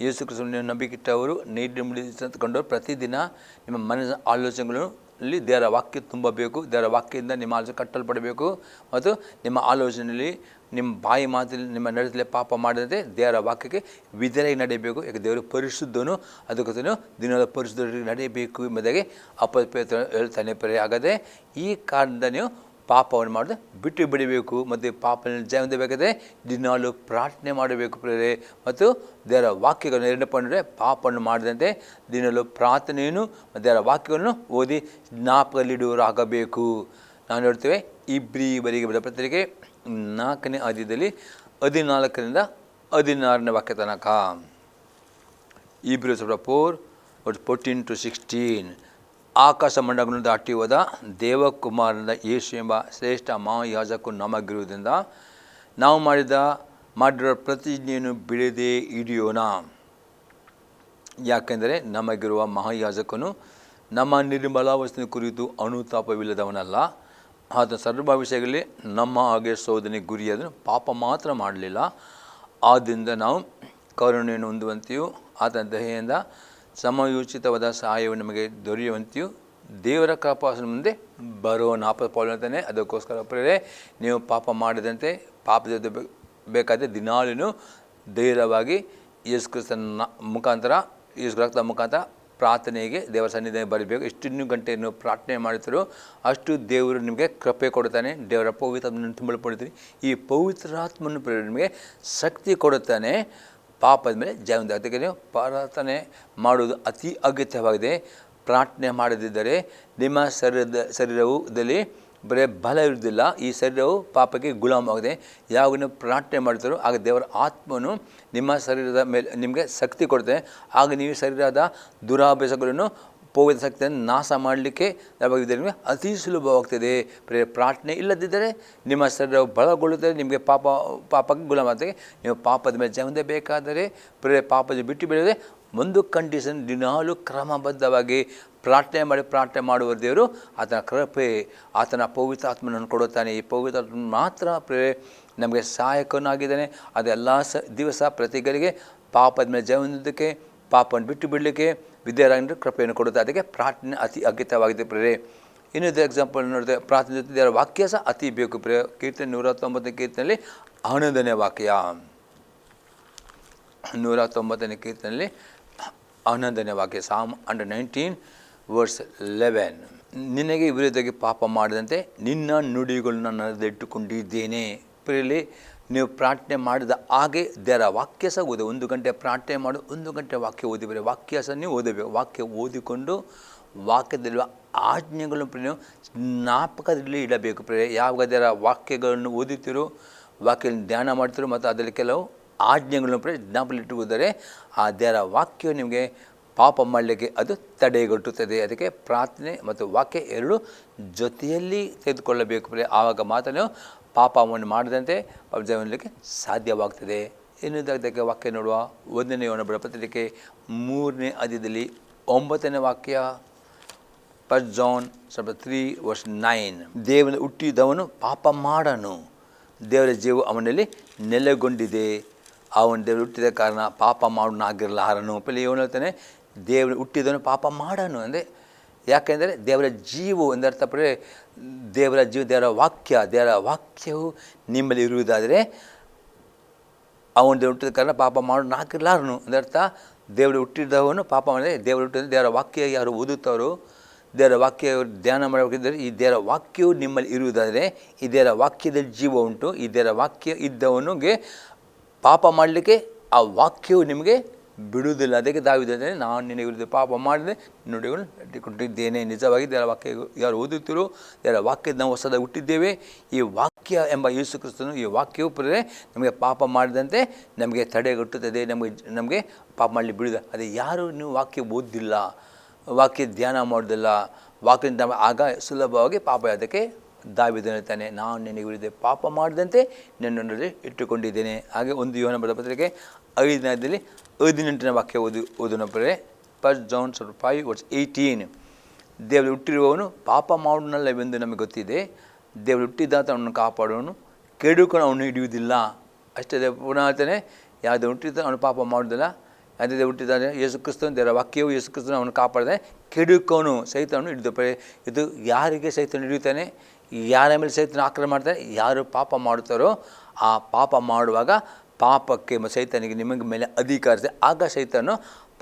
ಯೇಸು ಕ್ರಿಸ್ತನ ನಂಬಿಕೆಟ್ಟವರು ನೀಡಿಕೊಂಡವರು ಪ್ರತಿದಿನ ನಿಮ್ಮ ಮನಸ್ಸಿನ ಆಲೋಚನೆಗಳಲ್ಲಿ ದೇವರ ವಾಕ್ಯ ತುಂಬಬೇಕು. ದೇವರ ವಾಕ್ಯದಿಂದ ನಿಮ್ಮ ಆಲೋಚನೆ ಕಟ್ಟಲ್ಪಡಬೇಕು ಮತ್ತು ನಿಮ್ಮ ಆಲೋಚನೆಯಲ್ಲಿ ನಿಮ್ಮ ಬಾಯಿ ಮಾತಲ್ಲಿ ನಿಮ್ಮ ನಡೆಸಲೇ ಪಾಪ ಮಾಡದಂತೆ ದೇವರ ವಾಕ್ಯಕ್ಕೆ ವಿಧೇಯರಾಗಿ ನಡೆಯಬೇಕು. ಯಾಕೆ ದೇವರು ಪರಿಶುದ್ಧನು, ಅದಕ್ಕೋಸ್ಕರ ದಿನದ ಪರಿಶುದ್ಧರಿಗೆ ನಡೆಯಬೇಕು ಎಂಬುದಾಗಿ ಪೇತ್ರ ಹೇಳ್ತಾನೆ. ಪ್ರಿಯರೇ, ಹಾಗಾದರೆ ಈ ಕಾರಣದಿಂದ ನೀವು ಪಾಪವನ್ನು ಮಾಡೋದು ಬಿಟ್ಟು ಬಿಡಬೇಕು ಮತ್ತು ಪಾಪವನ್ನು ಜಯ ಹೊಂದಬೇಕಾದ್ರೆ ದಿನಾಲು ಪ್ರಾರ್ಥನೆ ಮಾಡಬೇಕು. ಪ್ರಿಯರೇ, ಮತ್ತು ದೇವರ ವಾಕ್ಯಗಳನ್ನು ನೆನಪಿಕೊಂಡ್ರೆ ಪಾಪವನ್ನು ಮಾಡದಂತೆ ದಿನಾಲು ಪ್ರಾರ್ಥನೆಯನ್ನು ದೇವರ ವಾಕ್ಯಗಳನ್ನು ಓದಿ ಜ್ಞಾಪಕದಲ್ಲಿಡುವರಾಗಬೇಕು. ನಾವು ನೋಡ್ತೇವೆ ಇಬ್ರಿಯರಿಗೆ ಬರೆದ ಪತ್ರಿಕೆ 4ನೇ ಅಧ್ಯಾಯದಲ್ಲಿ 14ರಿಂದ 16 ವಾಕ್ಯ ತನಕ. Hebrews 4:14-16. ಆಕಾಶ ಮಂಡಲಗಳನ್ನು ದಾಟಿ ಹೋದ ದೇವಕುಮಾರನ ಯೇಸು ಎಂಬ ಶ್ರೇಷ್ಠ ಮಹಾಯಾಜಕನು ನಮಗಿರುವುದರಿಂದ ನಾವು ಮಾಡಿರುವ ಪ್ರತಿಜ್ಞೆಯನ್ನು ಬಿಡದೆ ಹಿಡಿಯೋಣ. ಯಾಕೆಂದರೆ ನಮಗಿರುವ ಮಹಾಯಾಜಕನು ನಮ್ಮ ನಿರ್ಮಲ ವಸ್ತುವಿನ ಕುರಿತು ಅನುತಾಪವಿಲ್ಲದವನಲ್ಲ. ಆತ ಸರ್ವ ವಿಷಯಗಳಲ್ಲಿ ನಮ್ಮ ಹಾಗೆ ಶೋಧನೆ ಗುರಿಯಾದನು, ಪಾಪ ಮಾತ್ರ ಮಾಡಲಿಲ್ಲ. ಆದ್ದರಿಂದ ನಾವು ಕರುಣೆಯನ್ನು ಹೊಂದುವಂತೆಯೂ ಆತನ ದಯೆಯಿಂದ ಸಮಯೋಚಿತವಾದ ಸಹಾಯವು ನಮಗೆ ದೊರೆಯುವಂತೆಯೂ ದೇವರ ಕೃಪಾಸನ ಮುಂದೆ ಬರೋಣ. ಪೌಲ ಅಂತಾನೆ. ಅದಕ್ಕೋಸ್ಕರ ಪ್ರಿಯರೇ, ನೀವು ಪಾಪ ಮಾಡದಂತೆ ಪಾಪದ ಬೇಕಾದರೆ ದಿನಾಲೂ ಧೈರ್ಯವಾಗಿ ಯೇಸು ಕ್ರಿಸ್ತನ ಮುಖಾಂತರ ಯೇಸು ರಕ್ತದ ಮುಖಾಂತರ ಪ್ರಾರ್ಥನೆಗೆ ದೇವರ ಸನ್ನಿಧಿಗೆ ಬರಬೇಕು. ಎಷ್ಟು ಗಂಟೆಯನ್ನು ಪ್ರಾರ್ಥನೆ ಮಾಡುತ್ತೀರೋ ಅಷ್ಟು ದೇವರು ನಿಮಗೆ ಕೃಪೆ ಕೊಡುತ್ತಾನೆ. ದೇವರ ಪವಿತ್ರಾತ್ಮನ್ನು ತುಂಬಲ್ಪಡ್ತೀರಿ. ಈ ಪವಿತ್ರಾತ್ಮನ್ನು ನಿಮಗೆ ಶಕ್ತಿ ಕೊಡುತ್ತಾನೆ ಪಾಪದ ಮೇಲೆ ಜಯ. ಅದಕ್ಕೆ ನೀವು ಪ್ರಾರ್ಥನೆ ಮಾಡುವುದು ಅತಿ ಅಗತ್ಯವಾಗಿದೆ. ಪ್ರಾರ್ಥನೆ ಮಾಡದಿದ್ದರೆ ನಿಮ್ಮ ಶರೀರದಲ್ಲಿ ಬರೀ ಬಲ ಇರುವುದಿಲ್ಲ. ಈ ಶರೀರವು ಪಾಪಕ್ಕೆ ಗುಲಾಮವಾಗಿದೆ. ಯಾವಾಗ ನೀವು ಪ್ರಾರ್ಥನೆ ಮಾಡ್ತಾರೋ ಆಗ ದೇವರ ಆತ್ಮನು ನಿಮ್ಮ ಶರೀರದ ಮೇಲೆ ನಿಮಗೆ ಶಕ್ತಿ ಕೊಡುತ್ತೆ. ಆಗ ನೀವು ಶರೀರದ ದುರಾಭ್ಯಾಸಗಳನ್ನು ಪವಿತ್ರ ಶಕ್ತಿಯನ್ನು ನಾಶ ಮಾಡಲಿಕ್ಕೆ ನಿಮಗೆ ಅತಿ ಸುಲಭವಾಗ್ತದೆ. ಪ್ರಾರ್ಥನೆ ಇಲ್ಲದಿದ್ದರೆ ನಿಮ್ಮ ಶರೀರವು ಬಲಗೊಳ್ಳುತ್ತದೆ, ನಿಮಗೆ ಪಾಪಕ್ಕೆ ಗುಲಾಮಾಗ್ತದೆ. ನೀವು ಪಾಪದ ಮೇಲೆ ಜಯ ಹೊಂದಬೇಕಾದರೆ ಪಾಪದ ಬಿಟ್ಟು ಬಿಡದೆ ಒಂದು ಕಂಡೀಷನ್, ದಿನಾಲು ಕ್ರಮಬದ್ಧವಾಗಿ ಪ್ರಾರ್ಥನೆ ಮಾಡುವ ದೇವರು ಆತನ ಕೃಪೆ, ಆತನ ಪವಿತ್ರ ಆತ್ಮನನ್ನು ಕೊಡುತ್ತಾನೆ. ಈ ಪವಿತ್ರ ಆತ್ಮ ಮಾತ್ರ ನಮಗೆ ಸಹಾಯಕನಾಗಿದ್ದಾನೆ. ಅದೆಲ್ಲ ದಿವಸ ಪ್ರತಿಗಳಿಗೆ ಪಾಪದ ಮೇಲೆ ಜಯ ಹೊಂದೋದಕ್ಕೆ, ಪಾಪವನ್ನು ಬಿಟ್ಟು ಬಿಡಲಿಕ್ಕೆ ವಿದ್ಯಾರ್ಥಿ ಕೃಪೆಯನ್ನು ಕೊಡುತ್ತೆ. ಅದಕ್ಕೆ ಪ್ರಾರ್ಥನೆ ಅತಿ ಅಗತ್ಯವಾಗಿದೆ. ಪ್ರಿಯರೇ, ಇನ್ನೊಂದು ಎಕ್ಸಾಂಪಲ್ ನೋಡಿದ್ರೆ ಪ್ರಾರ್ಥನೆ ಜೊತೆ ದೇವರ ವಾಕ್ಯ ಸಹ ಅತಿ ಬೇಕು. ಪ್ರಿಯ ಕೀರ್ತನೆ 119ನೇ ಕೀರ್ತನೆಯಲ್ಲಿ 11ನೇ ವಾಕ್ಯ. 119ನೇ ಕೀರ್ತನೆಯಲ್ಲಿ 11ನೇ ವಾಕ್ಯ. Psalm 119:11. ನಿನಗೆ ವಿರುದ್ಧವಾಗಿ ಪಾಪ ಮಾಡದಂತೆ ನಿನ್ನ ನುಡಿಗಳನ್ನು ನಡೆದಿಟ್ಟುಕೊಂಡಿದ್ದೇನೆ. ಪ್ರಿಯರಲ್ಲಿ, ನೀವು ಪ್ರಾರ್ಥನೆ ಮಾಡಿದ ಹಾಗೆ ದೇವರ ವಾಕ್ಯ ಸಹ ಓದಿ. 1 ಗಂಟೆ ಪ್ರಾರ್ಥನೆ ಮಾಡಿ 1 ಗಂಟೆ ವಾಕ್ಯ ಓದಿ. ಬರೀ ವಾಕ್ಯ ಸಹ ನೀವು ಓದಬೇಕು. ವಾಕ್ಯ ಓದಿಕೊಂಡು ವಾಕ್ಯದಲ್ಲಿರುವ ಆಜ್ಞೆಗಳನ್ನು ನೀವು ಜ್ಞಾಪಕದಲ್ಲಿ ಇಡಬೇಕು. ಪ್ರಿಯರೇ, ಯಾವಾಗ ದೇವರ ವಾಕ್ಯಗಳನ್ನು ಓದುತ್ತೀರೋ, ವಾಕ್ಯಗಳನ್ನು ಧ್ಯಾನ ಮಾಡ್ತೀರೋ ಮತ್ತು ಅದರಲ್ಲಿ ಕೆಲವು ಆಜ್ಞೆಗಳನ್ನು ಜ್ಞಾಪಕದಲ್ಲಿಟ್ಟುವುದರೆ ಆ ದೇವರ ವಾಕ್ಯ ನಿಮಗೆ ಪಾಪ ಮಾಡಲಿಕ್ಕೆ ಅದು ತಡೆಗಟ್ಟುತ್ತದೆ. ಅದಕ್ಕೆ ಪ್ರಾರ್ಥನೆ ಮತ್ತು ವಾಕ್ಯ ಎರಡೂ ಜೊತೆಯಲ್ಲಿ ತೆಗೆದುಕೊಳ್ಳಬೇಕು. ಆವಾಗ ಮಾತ್ರ ನೀವು ಪಾಪವನ್ನು ಮಾಡದಂತೆ ಜಯ ಹೊಂದಲಿಕ್ಕೆ ಸಾಧ್ಯವಾಗ್ತದೆ. ಇನ್ನೊಂದಕ್ಕೆ ವಾಕ್ಯ ನೋಡುವ 1ನೇ ಯೋಹನ ಪತ್ರಿಕೆ 3ನೇ ಅಧ್ಯಾಯದಲ್ಲಿ 9ನೇ ವಾಕ್ಯ. 1 John chapter 3 verse 9. ದೇವನ ಹುಟ್ಟಿದವನು ಪಾಪ ಮಾಡನು, ದೇವರ ಜೀವ ಅವನಲ್ಲಿ ನೆಲೆಗೊಂಡಿದೆ. ಅವನು ದೇವರು ಹುಟ್ಟಿದ ಕಾರಣ ಪಾಪ ಮಾಡೋನಾಗಿರಲಾರನು. ಪಲ್ಲಿ ಇವನು ಹೇಳ್ತಾನೆ, ದೇವರು ಹುಟ್ಟಿದವನು ಪಾಪ ಮಾಡನು ಅಂದರೆ ಯಾಕೆಂದರೆ ದೇವರ ಜೀವ ಎಂದರ್ಥ ಪಡೆ ದೇವರ ಜೀವ, ದೇವರ ವಾಕ್ಯವು ನಿಮ್ಮಲ್ಲಿ ಇರುವುದಾದರೆ ಅವನು ದೇವರು ಹುಟ್ಟಿದ ಕಾರಣ ಪಾಪ ಮಾಡೋನಾಗಿರಲಾರನು ಎಂದರ್ಥ. ದೇವರು ಹುಟ್ಟಿದವನು ಪಾಪ ಮಾಡಿದರೆ, ದೇವರು ಹುಟ್ಟಿದ ದೇವರ ವಾಕ್ಯ ಯಾರು ಓದುತ್ತಾರೋ, ದೇವರ ವಾಕ್ಯ ಧ್ಯಾನ ಮಾಡಬೇಕಿದ್ದರೆ ಈ ದೇವರ ವಾಕ್ಯವು ನಿಮ್ಮಲ್ಲಿ ಇರುವುದಾದರೆ, ಈ ದೇವರ ವಾಕ್ಯದಲ್ಲಿ ಜೀವ ಉಂಟು. ಈ ದೇವರ ವಾಕ್ಯ ಇದ್ದವನಿಗೆ ಪಾಪ ಮಾಡಲಿಕ್ಕೆ ಆ ವಾಕ್ಯವು ನಿಮಗೆ ಬಿಡುವುದಿಲ್ಲ. ಅದಕ್ಕೆ ದಾವೀದನೇ, ನಾನು ನಿನಗೆ ವಿರುದ್ಧ ಪಾಪ ಮಾಡಿದೆ, ನುಡಿಗಳು ಕೊಟ್ಟಿದ್ದೇನೆ. ನಿಜವಾಗಿ ದೇವರ ವಾಕ್ಯ ಯಾರು ಓದುತ್ತಿರೋ, ದೇವರ ವಾಕ್ಯದ ನಾವು ಹೊಸದಾಗಿ ಹುಟ್ಟಿದ್ದೇವೆ. ಈ ವಾಕ್ಯ ಎಂಬ ಯೇಸು ಕ್ರಿಸ್ತನು, ಈ ವಾಕ್ಯವು ಪ್ರೇರೆ ನಮಗೆ ಪಾಪ ಮಾಡಿದಂತೆ ನಮಗೆ ತಡೆಗಟ್ಟುತ್ತದೆ, ನಮಗೆ ಪಾಪ ಮಾಡಲಿ ಬಿಡುವುದಿಲ್ಲ. ಅದೇ ಯಾರು ನೀವು ವಾಕ್ಯ ಓದಿಲ್ಲ, ವಾಕ್ಯ ಧ್ಯಾನ ಮಾಡೋದಿಲ್ಲ, ವಾಕ್ಯದಿಂದ ಆಗ ಸುಲಭವಾಗಿ ಪಾಪ. ಅದಕ್ಕೆ ದಾವೀದನು ಹೇಳ್ತಾನೆ, ನಾನು ನಿನಗೆ ವಿರುದ್ಧ ಪಾಪ ಮಾಡಿದಂತೆ ನನ್ನನ್ನು ಇಟ್ಟುಕೊಂಡಿದ್ದೇನೆ. ಹಾಗೆ 1 ಯೋಹನ ಬರೆದ ಪತ್ರಿಕೆ 5ನೇ 18ನೇ ವಾಕ್ಯ ಓದೋಣಪ್ರೆ. 1 John 5 verse 18. ದೇವರು ಹುಟ್ಟಿರುವವನು ಪಾಪ ಮಾಡೋನಲ್ಲವೆಂದು ನಮಗೆ ಗೊತ್ತಿದೆ. ದೇವರು ಹುಟ್ಟಿದಾತ ಅವನನ್ನು ಕಾಪಾಡುವನು, ಕೆಡುಕೊಂಡು ಅವನು ಹಿಡಿಯುವುದಿಲ್ಲ. ಅಷ್ಟೇ ಪುನಃ ಹೇಳ್ತಾನೆ, ಯಾವುದು ಹುಟ್ಟಿದ ಅವನು ಪಾಪ ಮಾಡೋದಿಲ್ಲ. ಅದೇ ಹುಟ್ಟಿದ್ದಾನೆ ಯೇಸು ಕ್ರಿಸ್ತನು, ದೇವರ ವಾಕ್ಯವು ಯೇಸು ಕ್ರಿಸ್ತನು ಅವನು ಕಾಪಾಡಿದೆ. ಕೆಡುಕವನು ಸೈತನನ್ನು ಹಿಡಿದು. ಇದು ಯಾರಿಗೆ ಸೈತನ ಹಿಡಿಯುತ್ತಾನೆ, ಯಾರ ಮೇಲೆ ಸೈತನ ಆಕ್ರಮಣ ಮಾಡ್ತಾರೆ, ಯಾರು ಪಾಪ ಮಾಡುತ್ತಾರೋ ಆ ಪಾಪ ಮಾಡುವಾಗ ಪಾಪಕ್ಕೆ ಸೈತನಿಗೆ ನಿಮಗೆ ಮೇಲೆ ಅಧಿಕಾರ ಇದೆ. ಆಗ ಸೈತನು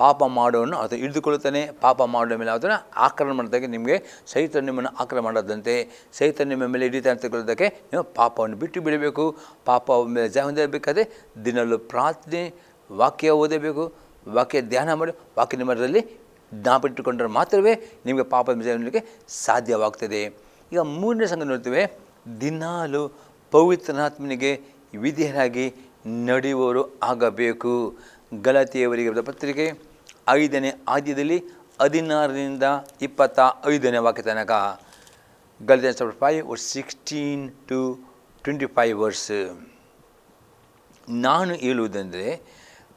ಪಾಪ ಮಾಡೋನು ಅದು ಹಿಡಿದುಕೊಳ್ಳುತ್ತಾನೆ. ಪಾಪ ಮಾಡೋ ಮೇಲೆ ಅದನ್ನು ಆಕ್ರಮಣ ಮಾಡಿದಾಗ ನಿಮಗೆ ಸೈತನು ನಿಮ್ಮನ್ನು ಆಕ್ರಮಣ ಮಾಡದಂತೆ, ಸೈತನು ನಿಮ್ಮ ಮೇಲೆ ಹಿಡಿತಾ ಅಂತಕೊಳ್ಳೋದಕ್ಕೆ ನೀವು ಪಾಪವನ್ನು ಬಿಟ್ಟು ಬಿಡಬೇಕು. ಪಾಪ ಮೇಲೆ ಜಯ ಹೊಂದಬೇಕಾದ್ರೆ ದಿನಲ್ಲೂ ಪ್ರಾರ್ಥನೆ, ವಾಕ್ಯ ಓದಬೇಕು, ವಾಕ್ಯ ಧ್ಯಾನ ಮಾಡಿ, ವಾಕ್ಯ ನಿಮ್ಮಲ್ಲಿ ಜ್ಞಾಪಿಟ್ಟುಕೊಂಡ್ರೆ ಮಾತ್ರವೇ ನಿಮಗೆ ಪಾಪದ ಜಯ ಹೊಂದಲಿಕ್ಕೆ ಸಾಧ್ಯವಾಗ್ತದೆ. ಈಗ 3ನೇ ಸಂಗತಿ ನೋಡ್ತೇವೆ, ದಿನಾಲು ಪವಿತ್ರನಾತ್ಮನಿಗೆ ವಿಧೇಯರಾಗಿ ನಡೆಯುವವರು ಆಗಬೇಕು. ಗಲಾತಿಯವರಿಗೆ ಬರೆದ ಪತ್ರಿಕೆ 5ನೇ ಅಧ್ಯಾಯದಲ್ಲಿ 16ರಿಂದ 25ನೇ ವಾಕ್ಯ ತನಕ. Galatia chapter 5 verse 16 to 25 verse. ನಾನು ಹೇಳುವುದೆಂದರೆ,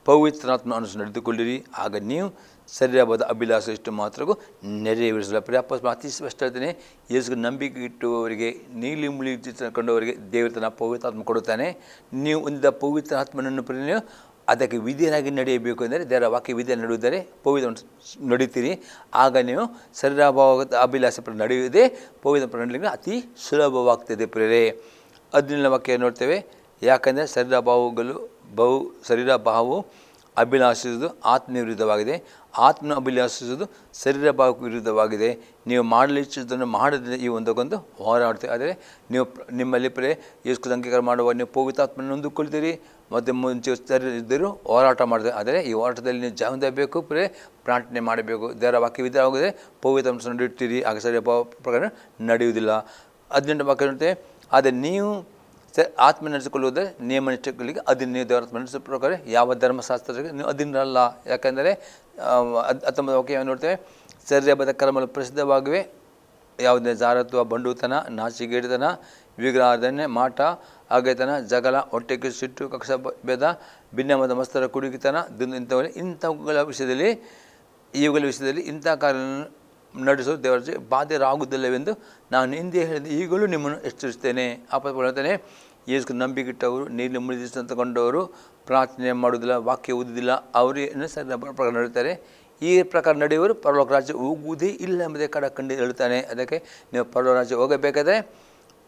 ಪವಿತ್ರಾತ್ಮ ಅನುಸರಿಸಿ ನಡೆದುಕೊಳ್ಳಿರಿ, ಆಗ ನೀವು ಸರಿಯಾದ ಅಭಿಲಾಷೆ ಇಷ್ಟು ಮಾತ್ರಗೂ ನೆರವೇರಿಸಲ್ಲ. ಪ್ರಿಯಪ್ಪ ಅತಿ ಸ್ಪಷ್ಟ ಹೇಳ್ತಾನೆ, ಯೇಸುಗೆ ನಂಬಿಕೆ ಇಟ್ಟುವವರಿಗೆ, ನೀಲಿ ಮುಳಿ ಕಂಡವರಿಗೆ ದೇವರು ತನ್ನ ಪವಿತ್ರಾತ್ಮ ಕೊಡುತ್ತಾನೆ. ನೀವು ಹೊಂದಿದ ಪವಿತ್ರ ಆತ್ಮನನ್ನು ನೀವು ಅದಕ್ಕೆ ವಿಧೇಯರಾಗಿ ನಡೆಯಬೇಕು. ಅಂದರೆ ದೇವರ ವಾಕ್ಯ ವಿಧೇಯ ನಡೆಯುವುದರೆ ಪವಿತ್ರ ನಡೀತೀರಿ. ಆಗ ನೀವು ಶರೀರಭಾವದ ಅಭಿಲಾಷೆ ನಡೆಯುವುದೇ ಪವಿತ್ರ ನಡಲಿಕ್ಕೆ ಅತಿ ಸುಲಭವಾಗ್ತದೆ ಪ್ರೇರೆ. 15ನೇ ವಾಕ್ಯ ನೋಡ್ತೇವೆ, ಯಾಕಂದರೆ ಶರೀರ ಭಾವವು ಅಭಿಲಾಷಿಸುವುದು ಆತ್ಮ ವಿರುದ್ಧವಾಗಿದೆ, ಆತ್ಮನ ಅಭಿಲಾಷಿಸುವುದು ಶರೀರ ಭಾವಕ್ಕೆ ವಿರುದ್ಧವಾಗಿದೆ. ನೀವು ಮಾಡಲಿಚ್ಛಿಸುವುದನ್ನು ಮಾಡದೇ ಈ ಒಂದಕ್ಕೊಂದು ಹೋರಾಡ್ತೀವಿ. ಆದರೆ ನೀವು ನಿಮ್ಮಲ್ಲಿ ಯೇಸು ಅಂಗೀಕಾರ ಮಾಡುವ ನೀವು ಪವಿತ್ರಾತ್ಮನ ಹೊಂದಿಕೊಳ್ತೀರಿ ಮತ್ತು ಮುಂಚೆ ಇದ್ದರೂ ಹೋರಾಟ ಮಾಡ್ತೀವಿ. ಆದರೆ ಈ ಹೋರಾಟದಲ್ಲಿ ನೀವು ಜಯ ಹೊಂದಬೇಕು, ಪ್ರಾರ್ಥನೆ ಮಾಡಬೇಕು. ದೇವರ ವಾಕ್ಯ ವಿಧವಾಗಿದೆ, ಪವಿತ್ರಾಂಶ ನಡೆಯುತ್ತೀರಿ, ಆಗ ಶರೀರ ಭಾವ ಪ್ರಕಾರ ನಡೆಯುವುದಿಲ್ಲ. 18ನೇ ವಾಕ್ಯ ನೋಡ್ತೇವೆ, ಆದರೆ ನೀವು ಆತ್ಮ ನಡೆಸಿಕೊಳ್ಳುವುದೇ ನಿಯಮ ನಿಷ್ಠೆಗಳಿಗೆ ಅದನ್ನು ನೀವು ದೇವರ ನಡೆಸೋ ಪ್ರಕಾರ ಯಾವ ಧರ್ಮಶಾಸ್ತ್ರಕ್ಕೆ ನೀವು ಅದನ್ನಲ್ಲ. ಯಾಕಂದರೆ 19ನೇ ವಾಕ್ಯ ನೋಡ್ತೇವೆ, ಶರೀರಬದ್ಧ ಕರ್ಮಗಳು ಪ್ರಸಿದ್ಧವಾಗಿವೆ. ಯಾವುದೇ ಜಾರತ್ವ, ಬಂಡುತನ, ನಾಚಿಗೇಡಿತನ, ವಿಗ್ರಹಾರಾಧನೆ, ಮಾಟ, ಅಗೆತನ, ಜಗಳ, ಹೊಟ್ಟೆಗೆ ಸಿಟ್ಟು, ಕಕ್ಷ ಭೇದ, ಭಿನ್ನವಾದ ಮಸ್ತರ ಕುಡುಕಿತನ, ಇವುಗಳ ವಿಷಯದಲ್ಲಿ ಇಂಥ ಕಾರ್ಯ ನಡೆಸೋದು ದೇವರ ಬಾಧ್ಯರಾಗುವುದಿಲ್ಲವೆಂದು ನಾನು ಹಿಂದೆ ಹೇಳಿದೆ, ಈಗಲೂ ನಿಮ್ಮನ್ನು ಎಚ್ಚರಿಸ್ತೇನೆ. ಹೇಳ್ತಾನೆ, ಯೇಸು ನಂಬಿಕೆಟ್ಟವರು, ನೀಲಿ ಮುಳಿದಿಸ್ತಂತಕೊಂಡವರು ಪ್ರಾರ್ಥನೆ ಮಾಡುವುದಿಲ್ಲ, ವಾಕ್ಯ ಓದುವುದಿಲ್ಲ, ಅವರೇ ಸರಿ ಪ್ರಕಾರ ನಡೀತಾರೆ. ಈ ಪ್ರಕಾರ ನಡೆಯುವರು ಪರಲೋಕ ರಾಜ್ಯ ಹೋಗುವುದೇ ಇಲ್ಲ ಎಂಬುದೇ ಕಂಡು ಹೇಳ್ತಾನೆ. ಅದಕ್ಕೆ ನೀವು ಪರಲೋಕ ರಾಜ್ಯ ಹೋಗಬೇಕಾದ್ರೆ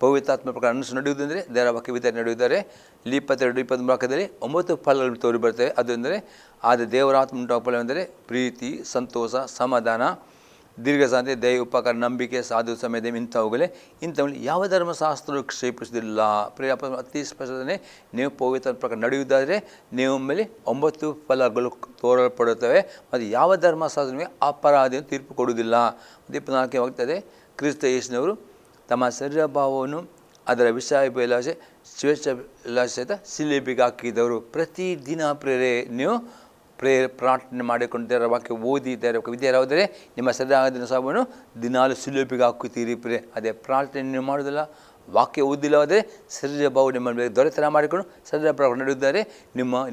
ಪವಿತ್ರಾತ್ಮ ಪ್ರಕಾರ ಅನುಸರಿಸಿ ನಡೆಯುವುದೆಂದರೆ ದೇವರ ವಾಕ್ಯ ವಿಧಾನ ನಡೆಯುತ್ತಾರೆ. 22-23 ವಾಕ್ಯದಲ್ಲಿ 9 ಫಲಗಳು ತೋರಿ ಬರ್ತವೆ. ಅದು ಎಂದರೆ, ಆದರೆ ದೇವರಾತ್ಮ ಉಂಟಾಗುವ ಫಲವೆಂದರೆ ಪ್ರೀತಿ, ಸಂತೋಷ, ಸಮಾಧಾನ, ದೀರ್ಘಶಾಂತಿ, ದಯ, ಉಪಕಾರ, ನಂಬಿಕೆ, ಸಾಧು ಸಮಯ, ಇಂಥವುಗಳು ಯಾವ ಧರ್ಮಶಾಸ್ತ್ರವು ಕ್ಷೇಪಿಸುವುದಿಲ್ಲ. ಅತಿ ಸ್ಪಷ್ಟನೆ, ನೀವು ಪವಿತ್ರ ಪ್ರಕಾರ ನಡೆಯುವುದಾದರೆ ನೀವು ಮೇಲೆ 9 ಫಲಗಳು ತೋರಲ್ಪಡುತ್ತವೆ ಮತ್ತು ಯಾವ ಧರ್ಮಶಾಸ್ತ್ರ ನಿಮಗೆ ಅಪರಾಧಿಯನ್ನು ತೀರ್ಪು ಕೊಡುವುದಿಲ್ಲ. 24ನೇ ವಾಗ್ತದೆ, ಕ್ರಿಸ್ತ ಯೇಸುನವರು ತಮ್ಮ ಶರೀರ ಭಾವವನ್ನು ಅದರ ವಿಷಯಾಭಿಲಾಷೆ ಸ್ವೇಚ್ಛಾಭಿಲಾಷೆ ಸಹಿತ ಶಿಲುಬೆಗೆ ಹಾಕಿದವರು. ಪ್ರತಿದಿನ ನೀವು ಪ್ರಾರ್ಥನೆ ಮಾಡಿಕೊಂಡು ದೇವರ ವಾಕ್ಯ ಓದಿ ದೇವರ ವಿದ್ಯಾರಾದರೆ ನಿಮ್ಮ ಶರೀರ ಸಾವನ್ನು ದಿನಾಲು ಶಿಲುಬೆಗೆ ಹಾಕುತ್ತೀರಿ ಅದೇ ಪ್ರಾರ್ಥನೆ ನೀವು ಮಾಡೋದಿಲ್ಲ, ವಾಕ್ಯ ಓದಿಲ್ಲವಾದರೆ ಶರೀರ ಭಾವ ನಿಮ್ಮ ಮೇಲೆ ದೊರೆತನ ಮಾಡಿಕೊಂಡು ಶರೀರ ಪ್ರಕಾರ ನಡೆಯುತ್ತಾರೆ.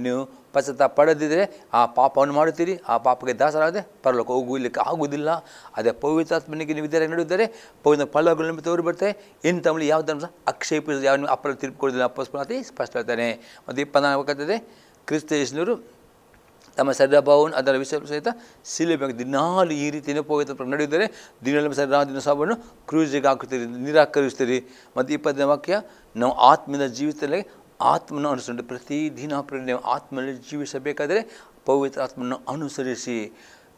ನೀವು ಪಶ್ಚಾತ್ತಾಪ ಪಡೆದಿದ್ದರೆ ಆ ಪಾಪವನ್ನು ಮಾಡುತ್ತೀರಿ, ಆ ಪಾಪಕ್ಕೆ ದಾಸರಾಗದೆ ಪರಲೋಕ ಹೋಗಲಿಕ್ಕೆ ಆಗುವುದಿಲ್ಲ. ಅದೇ ಪವಿತ್ರಾತ್ಮನಿಗೆ ನೀವು ವಿದ್ಯಾರ್ಥಿ ನಡೆಯುತ್ತಾರೆ, ಪವಿತ್ರ ಫಲಗಳು ನಿಮಗೆ ತೋರಿ ಬರ್ತವೆ. ಇಂಥವಲ್ಲಿ ಯಾವ ಧರ್ಮ ಆಕ್ಷೇಪಿಸ ಯಾವ ನೀವು ಅಪ್ಪಲ್ಲಿ ತೀರ್ಪು ಕೊಡೋದಿಲ್ಲ. ಅಪ್ಪಸ್ಪತಿ ಸ್ಪಷ್ಟ ಹೇಳ್ತಾನೆ. ಮತ್ತು 24 ಕ್ರಿಸ್ತ ಯೇಸುನವರು ತಮ್ಮ ಶರೀರ ಭಾವವನ್ನು ಅದರ ವಿಷಯ ಸಹಿತ ಶಿಲುಬೆ ದಿನಾಲು ಈ ರೀತಿಯೇ ಪವಿತ್ರ ನಡೆಯುತ್ತಾರೆ. ದಿನ ಸಾವನ್ನು ಕ್ರೂಜಿಗೆ ಹಾಕುತ್ತೀರಿ, ನಿರಾಕರಿಸ್ತೀರಿ. ಮತ್ತು 20ನೇ ವಾಕ್ಯ, ನಾವು ಆತ್ಮದ ಜೀವಿತದಲ್ಲಿ ಆತ್ಮನ ಅನುಸರಿಸಿ ಪ್ರತಿದಿನ ನೀವು ಆತ್ಮನಲ್ಲಿ ಜೀವಿಸಬೇಕಾದರೆ ಪವಿತ್ರ ಆತ್ಮನ ಅನುಸರಿಸಿ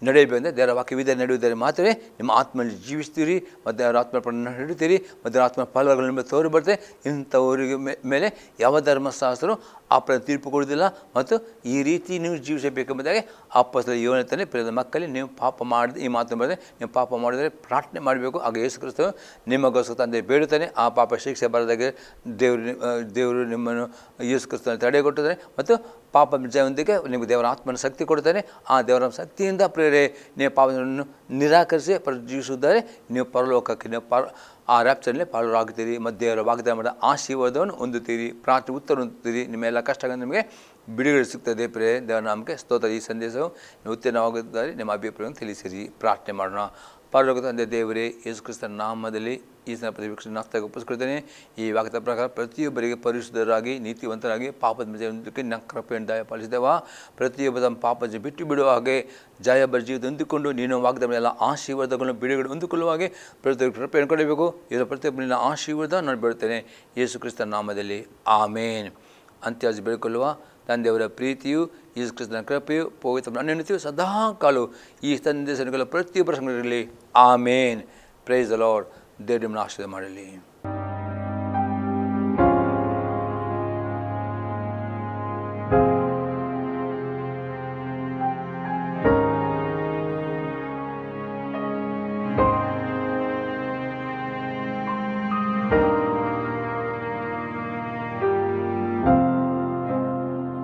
ನಡೆಯಬೇಕಂದರೆ ದೇವರ ವಾಕ್ಯವಿದೆ ನಡೆಯುವುದರೆ ಮಾತ್ರವೇ ನಿಮ್ಮ ಆತ್ಮನಲ್ಲಿ ಜೀವಿಸ್ತೀರಿ ಮತ್ತು ದೇವರ ಆತ್ಮ ನಡೆಯುತ್ತೀರಿ ಮತ್ತು ದೇವರ ಆತ್ಮ ಫಲಗಳು ನಿಮಗೆ ತೋರಿ ಬರ್ತದೆ. ಇಂಥವರಿಗೆ ಮೇಲೆ ಯಾವ ಧರ್ಮಶಾಸ್ತ್ರರು ತೀರ್ಪು ಕೊಡುವುದಿಲ್ಲ. ಮತ್ತು ಈ ರೀತಿ ನೀವು ಜೀವಿಸಬೇಕೆಂಬುದಾಗಿ ಅಪ್ಪಸ್ತಲ ಹೇಳ್ತಾನೆ, ಪ್ರಿಯದ ಮಕ್ಕಳೇ, ನೀವು ಪಾಪ ಮಾಡಿದ್ರೆ ಈ ಮಾತು ಬರೆದರೆ ನೀವು ಪಾಪ ಮಾಡಿದರೆ ಪ್ರಾರ್ಥನೆ ಮಾಡಬೇಕು. ಆಗ ಯೇಸು ಕ್ರಿಸ್ತನು ನಿಮಗೋಸ್ಕರ ತಂದೆ ಬೇಡುತ್ತಾನೆ. ಆ ಪಾಪ ಶಿಕ್ಷೆ ಬರದಾಗೆ ದೇವರು ನಿಮ್ಮನ್ನು ಯೇಸು ಕ್ರಿಸ್ತನ ತಡೆಗಟ್ಟಿದ್ದಾರೆ ಮತ್ತು ಪಾಪ ಜಯವಂತಿಗೆ ನಿಮಗೆ ದೇವರ ಆತ್ಮನ ಶಕ್ತಿ ಕೊಡ್ತಾನೆ. ಆ ದೇವರ ಶಕ್ತಿಯಿಂದ ಪ್ರೇರೆ ನೀವು ಪಾಪವನ್ನು ನಿರಾಕರಿಸಿ ಜೀವಿಸುತ್ತಾರೆ. ನೀವು ಪರಲೋಕಕ್ಕೆ ನೀವು ಆ ರ್ಯಾಪ್ಚರ್ನಲ್ಲಿ ಪಾಲುರಾಗುತ್ತೀರಿ ಮತ್ತು ದೇವರ ವಾಗ್ದಾನ ಮಾಡಿದ ಆಶೀರ್ವಾದವನ್ನು ಹೊಂದುತ್ತೀರಿ, ಪ್ರಾರ್ಥನೆ ಉತ್ತರ ಹೊಂದುತ್ತೀರಿ. ನಿಮ್ಮೆಲ್ಲ ಕಷ್ಟಗಳನ್ನು ನಿಮಗೆ ಬಿಡುಗಡೆ ಸಿಗ್ತದೆ. ಪ್ರೇರೆ ದೇವರ ನಾಮಕ್ಕೆ ಸ್ತೋತ್ರ. ಈ ಸಂದೇಶವು ಉತ್ತೀರ್ಣವಾಗುತ್ತಾರೆ. ನಿಮ್ಮ ಅಭಿಪ್ರಾಯವನ್ನು ತಿಳಿಸಿರಿ. ಪ್ರಾರ್ಥನೆ ಮಾಡೋಣ. ಪರಲೋಕದ ತಂದೆ ದೇವರೇ, ಯೇಸು ಕ್ರಿಸ್ತನ ನಾಮದಲ್ಲಿ ಈ ಸಲ ಪ್ರತಿವೀಕ್ಷಣೆ ಒಪ್ಪಿಸ್ಕೊಳ್ತೇನೆ. ಈ ವಾಕ್ಯದ ಪ್ರಕಾರ ಪ್ರತಿಯೊಬ್ಬರಿಗೆ ಪರಿಶುದ್ಧರಾಗಿ ನೀತಿವಂತರಾಗಿ ಪಾಪದ ಜೀವನಕ್ಕೆ ಕೃಪೆಯನ್ನು ದಯಪಾಲಿಸಿದೆವ. ಪ್ರತಿಯೊಬ್ಬ ತಮ್ಮ ಪಾಪ ಬಿಟ್ಟು ಬಿಡುವ ಹಾಗೆ ಜಯಬರ ಜೀವಿತ ಹೊಂದಿಕೊಂಡು ನೀನು ವಾಗ್ದಾನ ಎಲ್ಲ ಆಶೀರ್ವಾದಗಳನ್ನು ಬಿಡುಗಡೆ ಹೊಂದಿಕೊಳ್ಳುವ ಹಾಗೆ ಪ್ರತಿಯೊಬ್ಬರು ಕೃಪೆಯನ್ನು ಕೊಡಬೇಕು. ಇದರ ಪ್ರತಿಯೊಬ್ಬರಿನ ಆಶೀರ್ವಾದ ನಾನು ಬೇಡುತ್ತೇನೆ ಯೇಸು ಕ್ರಿಸ್ತನ ನಾಮದಲ್ಲಿ, ಆಮೇನ್. ಅಂತ್ಯಾಜಿ ಬೆಳಕೊಳ್ಳುವ ತಂದೆಯವರ ಪ್ರೀತಿಯು, ಯೇಸು ಕ್ರಿಸ್ತನ ಕೃಪೆಯು, ಪವಿತ್ರ ಅನ್ಯೋನ್ಯತೆಯು ಸದಾ ಕಾಲು ಈ ಸಂದೇಶಗಳ ಪ್ರತಿಯೊಬ್ಬರ ಸಂಘದಲ್ಲಿ. ಆಮೇನ್. Praise the lord. ದೇವರು ನಿಮ್ಮನ್ನು ಆಶೀರ್ವಾದ ಮಾಡಲಿ.